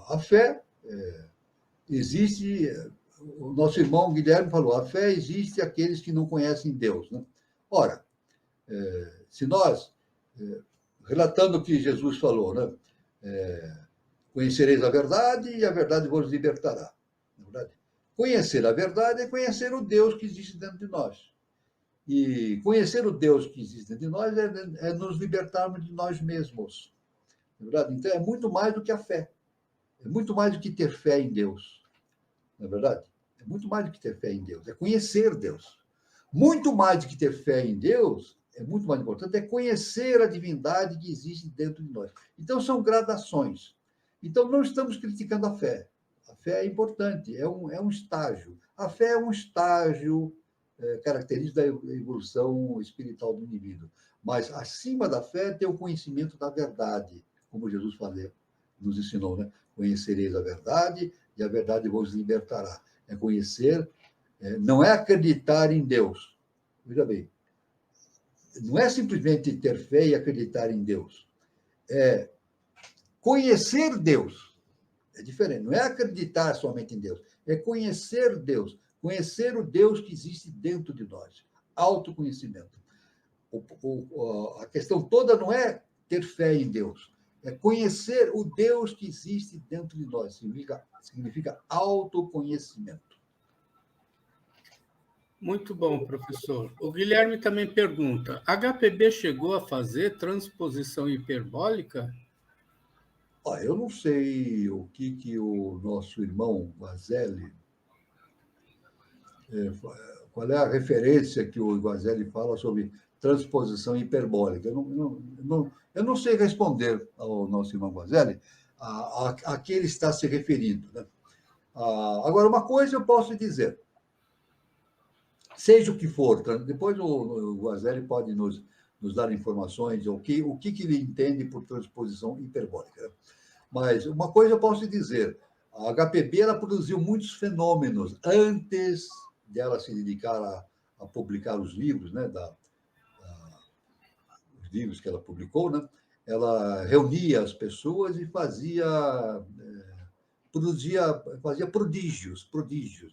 a fé existe... O nosso irmão Guilherme falou, a fé existe aqueles que não conhecem Deus, né? Ora, se nós, relatando o que Jesus falou, né? Conhecereis a verdade e a verdade vos libertará. Na verdade, conhecer a verdade é conhecer o Deus que existe dentro de nós. E conhecer o Deus que existe dentro de nós é nos libertarmos de nós mesmos. Na verdade, então é muito mais do que a fé. É muito mais do que ter fé em Deus. Na verdade, é muito mais do que ter fé em Deus. É conhecer Deus. Muito mais do que ter fé em Deus, é muito mais importante, é conhecer a divindade que existe dentro de nós. Então, são gradações. Então, não estamos criticando a fé. A fé é importante, é um estágio. A fé é um estágio característico da evolução espiritual do indivíduo. Mas, acima da fé, tem o conhecimento da verdade, como Jesus nos ensinou, né? Conhecereis a verdade e a verdade vos libertará. É conhecer, não é acreditar em Deus. Veja bem, não é simplesmente ter fé e acreditar em Deus. É conhecer Deus. É diferente. Não é acreditar somente em Deus. É conhecer Deus. Conhecer o Deus que existe dentro de nós. Autoconhecimento. A questão toda não é ter fé em Deus. É conhecer o Deus que existe dentro de nós. Significa autoconhecimento. Muito bom, professor. O Guilherme também pergunta: HPB chegou a fazer transposição hiperbólica? Eu não sei o que o nosso irmão Guazelli, qual é a referência que o Guazelli fala sobre transposição hiperbólica. Eu não sei responder ao nosso irmão Guazelli a que ele está se referindo, né? Agora, uma coisa eu posso dizer, seja o que for, depois o Guazelli pode nos dar informações o que ele entende por transposição hiperbólica, né? Mas uma coisa eu posso dizer, a HPB ela produziu muitos fenômenos antes dela se dedicar a publicar os livros, né, os livros que ela publicou, né? Ela reunia as pessoas e fazia prodígios.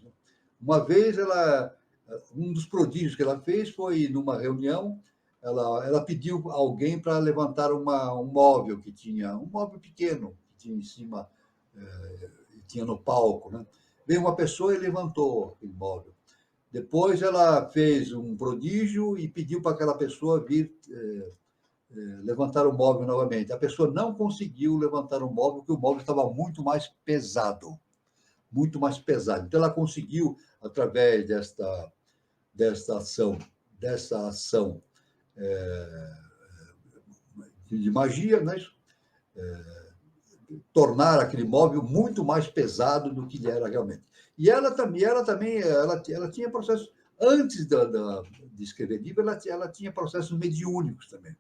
Né? Uma vez um dos prodígios que ela fez foi numa reunião, ela pediu a alguém para levantar um móvel que tinha, um móvel pequeno que tinha em cima, tinha no palco, né? Veio uma pessoa e levantou aquele móvel. Depois ela fez um prodígio e pediu para aquela pessoa vir levantar o móvel novamente. A pessoa não conseguiu levantar o móvel, porque o móvel estava muito mais pesado. Muito mais pesado. Então, ela conseguiu, através dessa ação de magia, né? Tornar aquele móvel muito mais pesado do que ele era realmente. E ela tinha processos, antes de escrever livro, ela tinha processos mediúnicos também.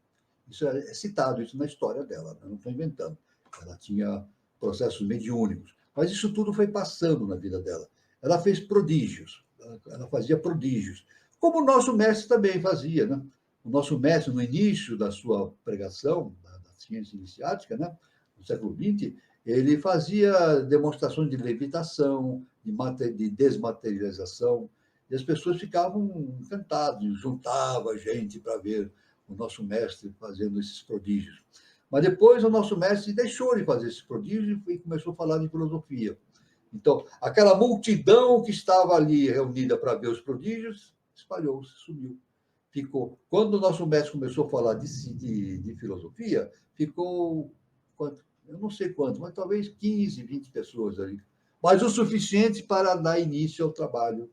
Isso é citado, isso na história dela, né? Não estou inventando. Ela tinha processos mediúnicos. Mas isso tudo foi passando na vida dela. Ela fez prodígios, ela fazia prodígios, como o nosso mestre também fazia, né? O nosso mestre, no início da sua pregação, da ciência iniciática, né? No século XX, ele fazia demonstrações de levitação, de desmaterialização, e as pessoas ficavam encantadas, juntava gente para ver o nosso mestre fazendo esses prodígios. Mas depois o nosso mestre deixou de fazer esses prodígios e começou a falar de filosofia. Então, aquela multidão que estava ali reunida para ver os prodígios, espalhou-se, sumiu. Ficou. Quando o nosso mestre começou a falar de filosofia, ficou, eu não sei quanto, mas talvez 15, 20 pessoas ali. Mas o suficiente para dar início ao trabalho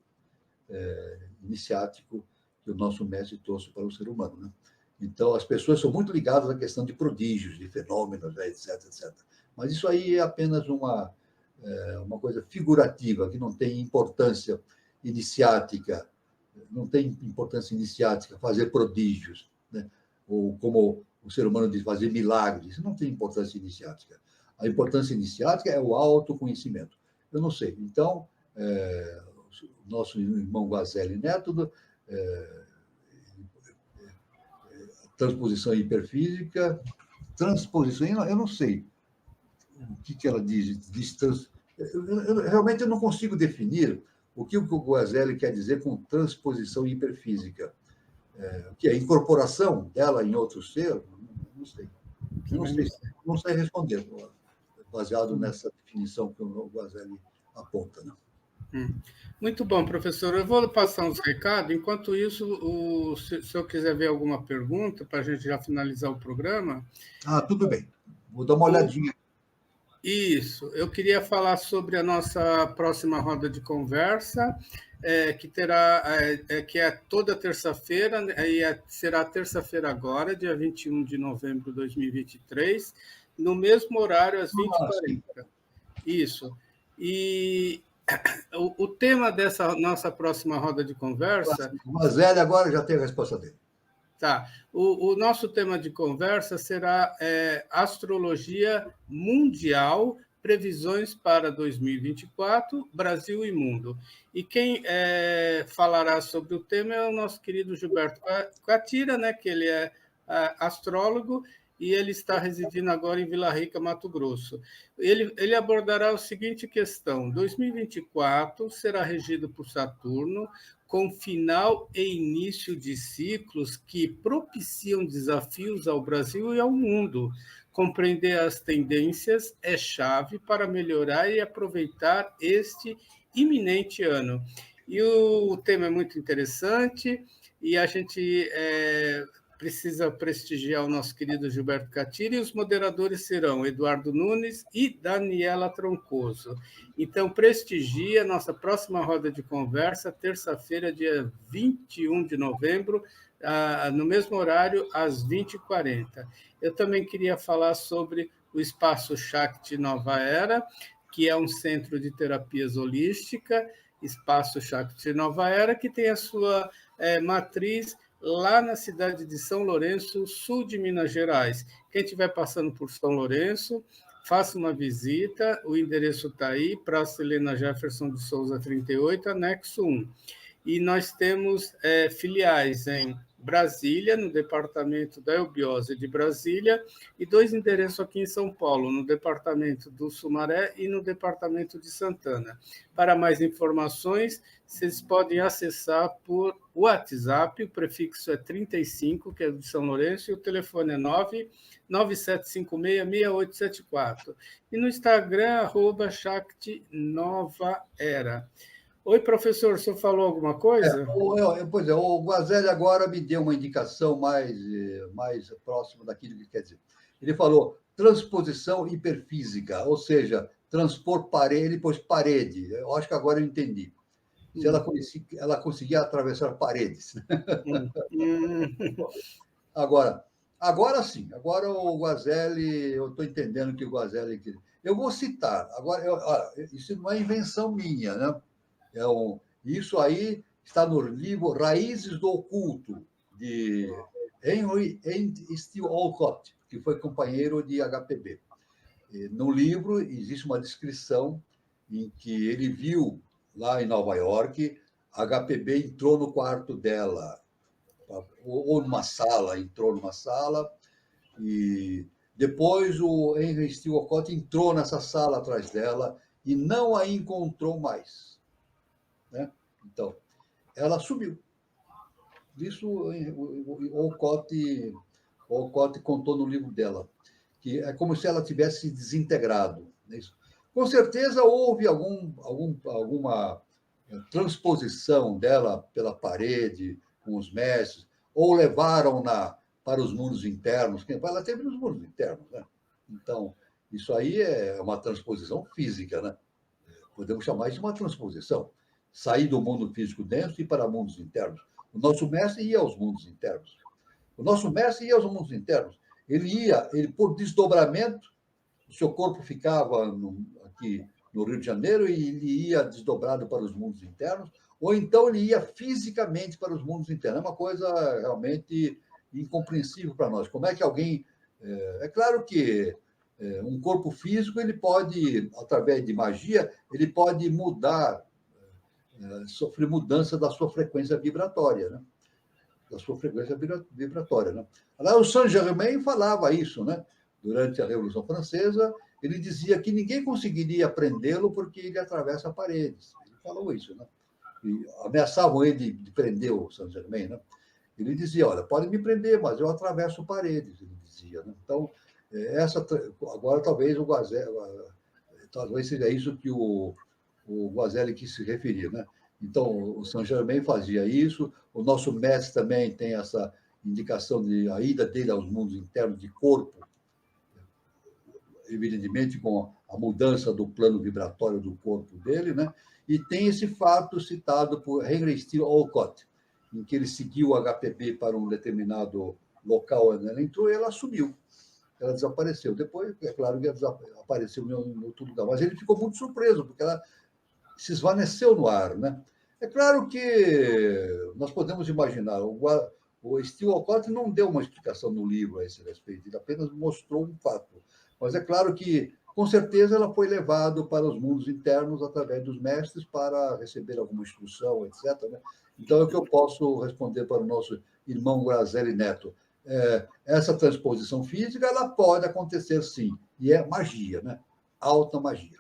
iniciático que o nosso mestre trouxe para o ser humano, né? Então, as pessoas são muito ligadas à questão de prodígios, de fenômenos, né, etc, etc. Mas isso aí é apenas uma coisa figurativa, que não tem importância iniciática, fazer prodígios, né? Ou como o ser humano diz, fazer milagres. Isso não tem importância iniciática. A importância iniciática é o autoconhecimento. Eu não sei. Então, nosso irmão Guazelli Neto, transposição hiperfísica, eu não sei o que ela diz. Realmente eu não consigo definir o que o Guazelli quer dizer com transposição hiperfísica. O que é incorporação dela em outro ser? Não sei. Não sei responder, baseado nessa definição que o Guazelli aponta, né? Muito bom, professor. Eu vou passar uns recados. Enquanto isso, se o senhor quiser ver alguma pergunta, para a gente já finalizar o programa. Tudo bem. Vou dar uma olhadinha. Isso. Eu queria falar sobre a nossa próxima roda de conversa, que é toda terça-feira, e será terça-feira agora, dia 21 de novembro de 2023, no mesmo horário, às 20h40. Isso. E o tema dessa nossa próxima roda de conversa... O Guazelli agora já tem a resposta dele. Tá. O nosso tema de conversa será Astrologia Mundial, Previsões para 2024, Brasil e Mundo. E quem falará sobre o tema é o nosso querido Gilberto Catira, né, que ele é astrólogo, e ele está residindo agora em Vila Rica, Mato Grosso. Ele abordará a seguinte questão: 2024 será regido por Saturno, com final e início de ciclos que propiciam desafios ao Brasil e ao mundo. Compreender as tendências é chave para melhorar e aproveitar este iminente ano. E o tema é muito interessante, e a gente precisa prestigiar o nosso querido Gilberto Catira, e os moderadores serão Eduardo Nunes e Daniela Troncoso. Então, prestigia a nossa próxima roda de conversa, terça-feira, dia 21 de novembro, no mesmo horário, às 20h40. Eu também queria falar sobre o Espaço Shakti Nova Era, que é um centro de terapias holística, Espaço Shakti Nova Era, que tem a sua matriz lá na cidade de São Lourenço, sul de Minas Gerais. Quem estiver passando por São Lourenço, faça uma visita, o endereço está aí, Praça Helena Jefferson de Souza 38, anexo 1. E nós temos filiais em Brasília, no departamento da Eubiose de Brasília, e 2 endereços aqui em São Paulo, no departamento do Sumaré e no departamento de Santana. Para mais informações, vocês podem acessar por WhatsApp, o prefixo é 35, que é de São Lourenço, e o telefone é 997566874. E no Instagram, @Shakti Nova Era. Oi, professor, o senhor falou alguma coisa? Pois é, o Guazelli agora me deu uma indicação mais próxima daquilo que quer dizer. Ele falou transposição hiperfísica, ou seja, transpor parede, ele pôs parede. Eu acho que agora eu entendi. Se ela conseguia atravessar paredes. Agora sim, agora o Guazelli, eu estou entendendo o que o Guazelli quer. Eu vou citar, isso não é invenção minha, né? Isso aí está no livro Raízes do Oculto, de Henry Steele Olcott, que foi companheiro de HPB. No livro existe uma descrição em que ele viu, lá em Nova York, HPB entrou no quarto dela, ou entrou numa sala, e depois o Henry Steele Olcott entrou nessa sala atrás dela e não a encontrou mais. Né? Então, ela sumiu. Isso o Olcott contou no livro dela, que é como se ela tivesse se desintegrado. Né? Com certeza houve alguma transposição dela pela parede, com os mestres, ou levaram-na para os mundos internos. Ela teve nos mundos internos. Né? Então, isso aí é uma transposição física. Né? Podemos chamar isso de uma transposição. Sair do mundo físico denso e ir para mundos internos. O nosso mestre ia aos mundos internos. Ele por desdobramento, o seu corpo ficava aqui no Rio de Janeiro e ele ia desdobrado para os mundos internos, ou então ele ia fisicamente para os mundos internos. É uma coisa realmente incompreensível para nós. Como é que alguém... É claro que um corpo físico, ele pode, através de magia, ele pode sofrer mudança da sua frequência vibratória, né? Né? Lá o Saint-Germain falava isso, né? Durante a Revolução Francesa, ele dizia que ninguém conseguiria prendê-lo porque ele atravessa paredes. Ele falou isso, né? E ameaçavam ele de prender o Saint-Germain, né? Ele dizia, olha, pode me prender, mas eu atravesso paredes, ele dizia, né? Então, agora talvez talvez seja isso que o Guazelli quis se referir, né? Então, o Saint-Germain fazia isso, o nosso mestre também tem essa indicação de a ida dele aos mundos internos de corpo, evidentemente com a mudança do plano vibratório do corpo dele, né? E tem esse fato citado por Henry Steele Olcott, em que ele seguiu o HPB para um determinado local onde ela entrou e ela sumiu. Ela desapareceu. Depois, é claro que ela apareceu em outro lugar, mas ele ficou muito surpreso, porque ela se esvaneceu no ar, né? É claro que nós podemos imaginar, o Steele Olcott não deu uma explicação no livro a esse respeito, ele apenas mostrou um fato. Mas é claro que, com certeza, ela foi levada para os mundos internos através dos mestres para receber alguma instrução, etc. Né? Então, é o que eu posso responder para o nosso irmão Guazelli Neto. Essa transposição física, ela pode acontecer, sim, e é magia, né? Alta magia.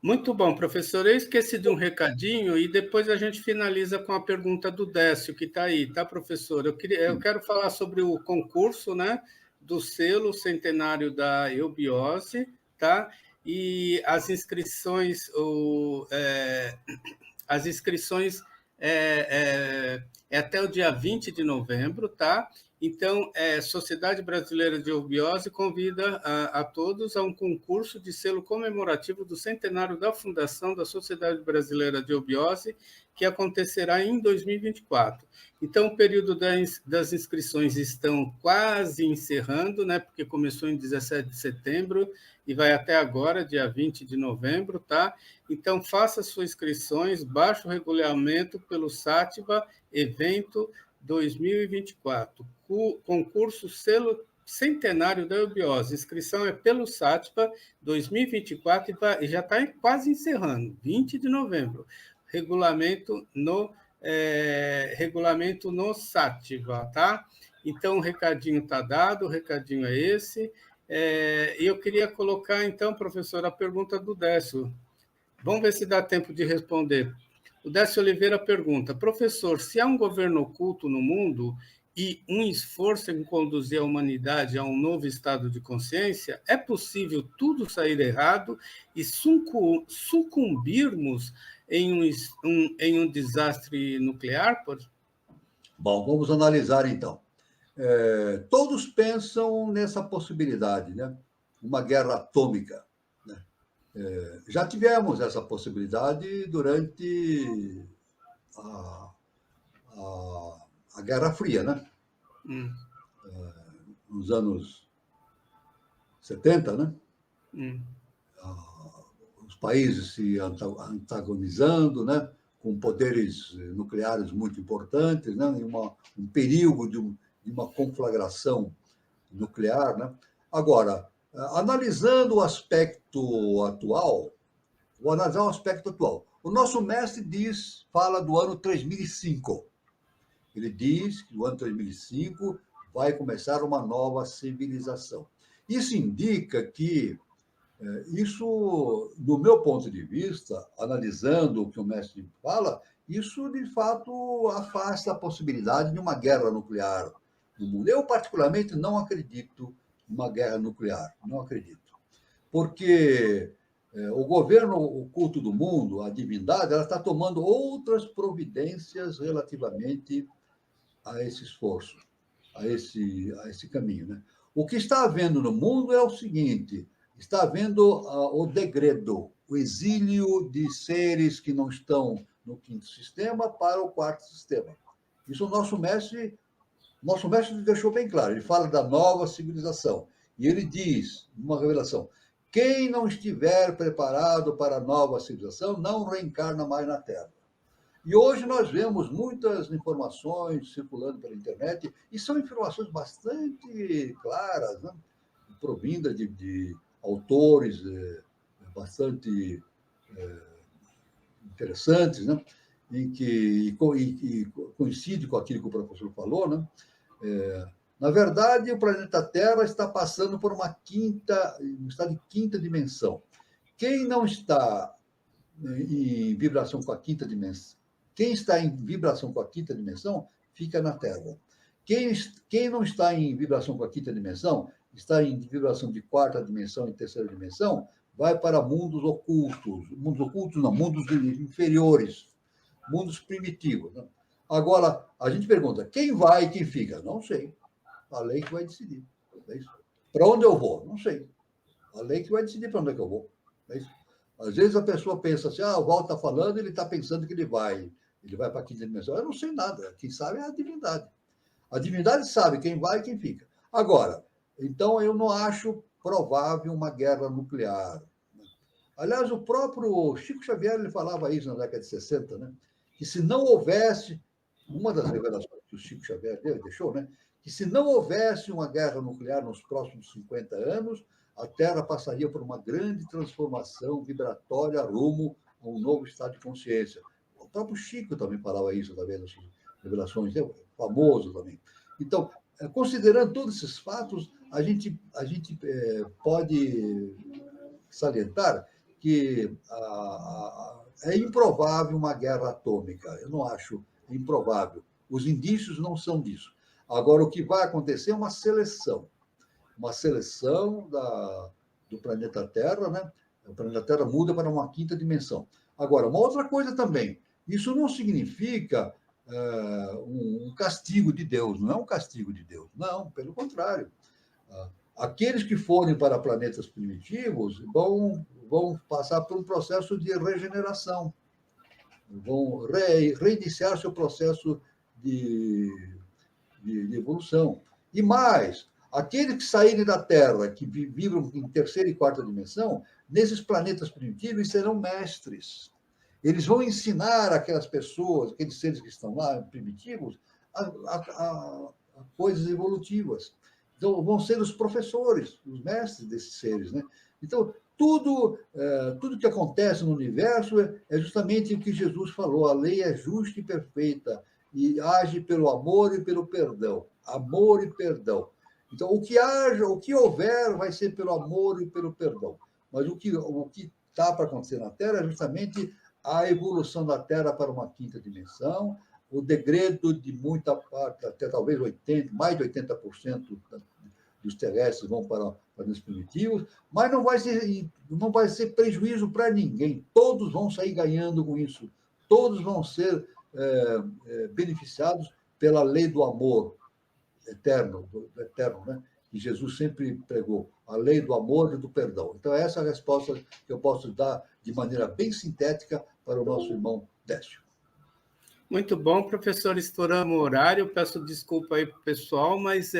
Muito bom, professor. Eu esqueci de um recadinho e depois a gente finaliza com a pergunta do Décio, que está aí, tá, professor? Eu quero falar sobre o concurso, né, do selo centenário da eubiose, tá? E as inscrições, até o dia 20 de novembro, tá? Então, Sociedade Brasileira de Eubiose convida a todos a um concurso de selo comemorativo do centenário da fundação da Sociedade Brasileira de Eubiose, que acontecerá em 2024. Então, o período das inscrições estão quase encerrando, né? Porque começou em 17 de setembro e vai até agora, dia 20 de novembro, tá? Então, faça suas inscrições, baixe o regulamento pelo Sátiva Evento 2024. Concurso Selo Centenário da Eubiose. Inscrição é pelo Sátiva 2024 e já está quase encerrando, 20 de novembro. Regulamento no Sátiva, tá? Então, o recadinho está dado, o recadinho é esse. E eu queria colocar, então, professor, a pergunta do Décio. Vamos ver se dá tempo de responder. O Décio Oliveira pergunta, professor, se há um governo oculto no mundo e um esforço em conduzir a humanidade a um novo estado de consciência, é possível tudo sair errado e sucumbirmos em um desastre nuclear? Bom, vamos analisar então. Todos pensam nessa possibilidade, né? Uma guerra atômica. Né? Já tivemos essa possibilidade durante a Guerra Fria, né? Nos anos 70, né? Os países se antagonizando, né? Com poderes nucleares muito importantes, né? Em um período de uma conflagração nuclear, né? Agora, analisando o aspecto atual, vou analisar o aspecto atual. O nosso mestre fala do ano 3005. Ele diz que no ano 3005 vai começar uma nova civilização. Isso indica que, do meu ponto de vista, analisando o que o mestre fala, isso, de fato, afasta a possibilidade de uma guerra nuclear no mundo. Eu, particularmente, não acredito em uma guerra nuclear. Não acredito. Porque o governo oculto do mundo, a divindade, ela está tomando outras providências relativamente a esse esforço, a esse caminho. Né? O que está havendo no mundo é o seguinte: está havendo o degredo, o exílio de seres que não estão no quinto sistema para o quarto sistema. Isso o nosso mestre deixou bem claro. Ele fala da nova civilização. E ele diz, numa revelação, quem não estiver preparado para a nova civilização não reencarna mais na Terra. E hoje nós vemos muitas informações circulando pela internet, e são informações bastante claras, né? Provindas de autores bastante interessantes, né? Em que coincide com aquilo que o professor falou, né? Na verdade, o planeta Terra está passando por um estado de quinta dimensão. Quem não está em vibração com a quinta dimensão, fica na Terra. Quem não está em vibração com a quinta dimensão, está em vibração de quarta dimensão e terceira dimensão, vai para mundos ocultos. Mundos ocultos não, mundos inferiores, mundos primitivos. Né? Agora, a gente pergunta, quem vai e quem fica? Não sei. A lei que vai decidir. É isso. Para onde eu vou? Não sei. A lei que vai decidir para onde é que eu vou. É isso. Às vezes a pessoa pensa assim, o Walter está falando, ele está pensando que ele vai para a quinta dimensão. Eu não sei nada. Quem sabe é a divindade. A divindade sabe quem vai e quem fica. Agora, então eu não acho provável uma guerra nuclear. Aliás, o próprio Chico Xavier ele falava isso na década de 60, né? Que se não houvesse, uma das revelações que o Chico Xavier deixou, né? Que se não houvesse uma guerra nuclear nos próximos 50 anos, a Terra passaria por uma grande transformação vibratória rumo a um novo estado de consciência. O próprio Chico também falava isso, através das suas revelações, famoso também. Então, considerando todos esses fatos, a gente pode salientar que é improvável uma guerra atômica. Eu não acho improvável. Os indícios não são disso. Agora, o que vai acontecer é uma seleção do planeta Terra, né? O planeta Terra muda para uma quinta dimensão. Agora, uma outra coisa também, isso não significa um castigo de Deus, não é um castigo de Deus, não, pelo contrário. Aqueles que forem para planetas primitivos vão passar por um processo de regeneração, vão reiniciar seu processo de evolução. E mais, aqueles que saírem da Terra, que vibram em terceira e quarta dimensão, nesses planetas primitivos serão mestres. Eles vão ensinar aquelas pessoas, aqueles seres que estão lá, primitivos, a coisas evolutivas. Então, vão ser os professores, os mestres desses seres. Né? Então, tudo que acontece no universo é justamente o que Jesus falou. A lei é justa e perfeita e age pelo amor e pelo perdão. Amor e perdão. Então, o que houver vai ser pelo amor e pelo perdão. Mas o que está para acontecer na Terra é justamente a evolução da Terra para uma quinta dimensão, o degredo de muita parte, até talvez mais de 80% e os terrestres vão para planetas primitivos, mas não vai ser prejuízo para ninguém. Todos vão sair ganhando com isso. Todos vão ser beneficiados pela lei do amor eterno, né? Que Jesus sempre pregou, a lei do amor e do perdão. Então, essa é a resposta que eu posso dar de maneira bem sintética para o nosso irmão Décio. Muito bom, professor, estouramos o horário, peço desculpa aí para o pessoal, mas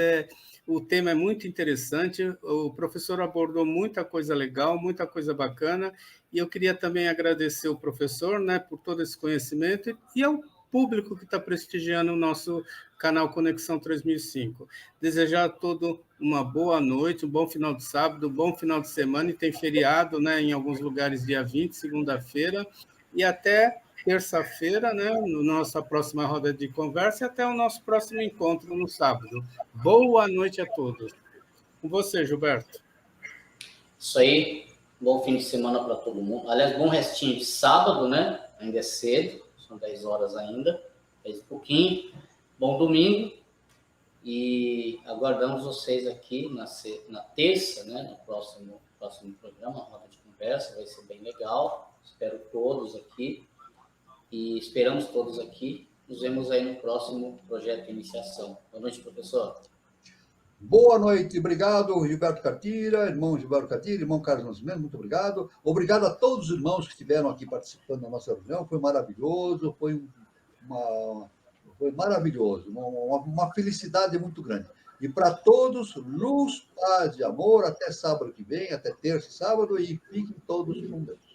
o tema é muito interessante, o professor abordou muita coisa legal, muita coisa bacana, e eu queria também agradecer o professor, né, por todo esse conhecimento e ao público que está prestigiando o nosso canal Conexão 3005. Desejar a todos uma boa noite, um bom final de sábado, um bom final de semana, e tem feriado, né, em alguns lugares, dia 20, segunda-feira, e até terça-feira, né, na nossa próxima roda de conversa, e até o nosso próximo encontro no sábado. Boa noite a todos. Com você, Gilberto. Isso aí, bom fim de semana para todo mundo. Aliás, bom restinho de sábado, né? Ainda é cedo, são 10 horas ainda, 10 e pouquinho. Bom domingo, e aguardamos vocês aqui na terça, né, no próximo programa, a roda de conversa, vai ser bem legal. Espero todos aqui. E esperamos todos aqui. Nos vemos aí no próximo projeto de iniciação. Boa noite, professor. Boa noite, obrigado, Gilberto Catira, irmão Gilberto Catira, irmão Carlos Nascimento, muito obrigado. Obrigado a todos os irmãos que estiveram aqui participando da nossa reunião, foi maravilhoso, foi maravilhoso, uma felicidade muito grande. E para todos, luz, paz e amor, até sábado que vem, até terça e sábado, e fiquem todos com Deus.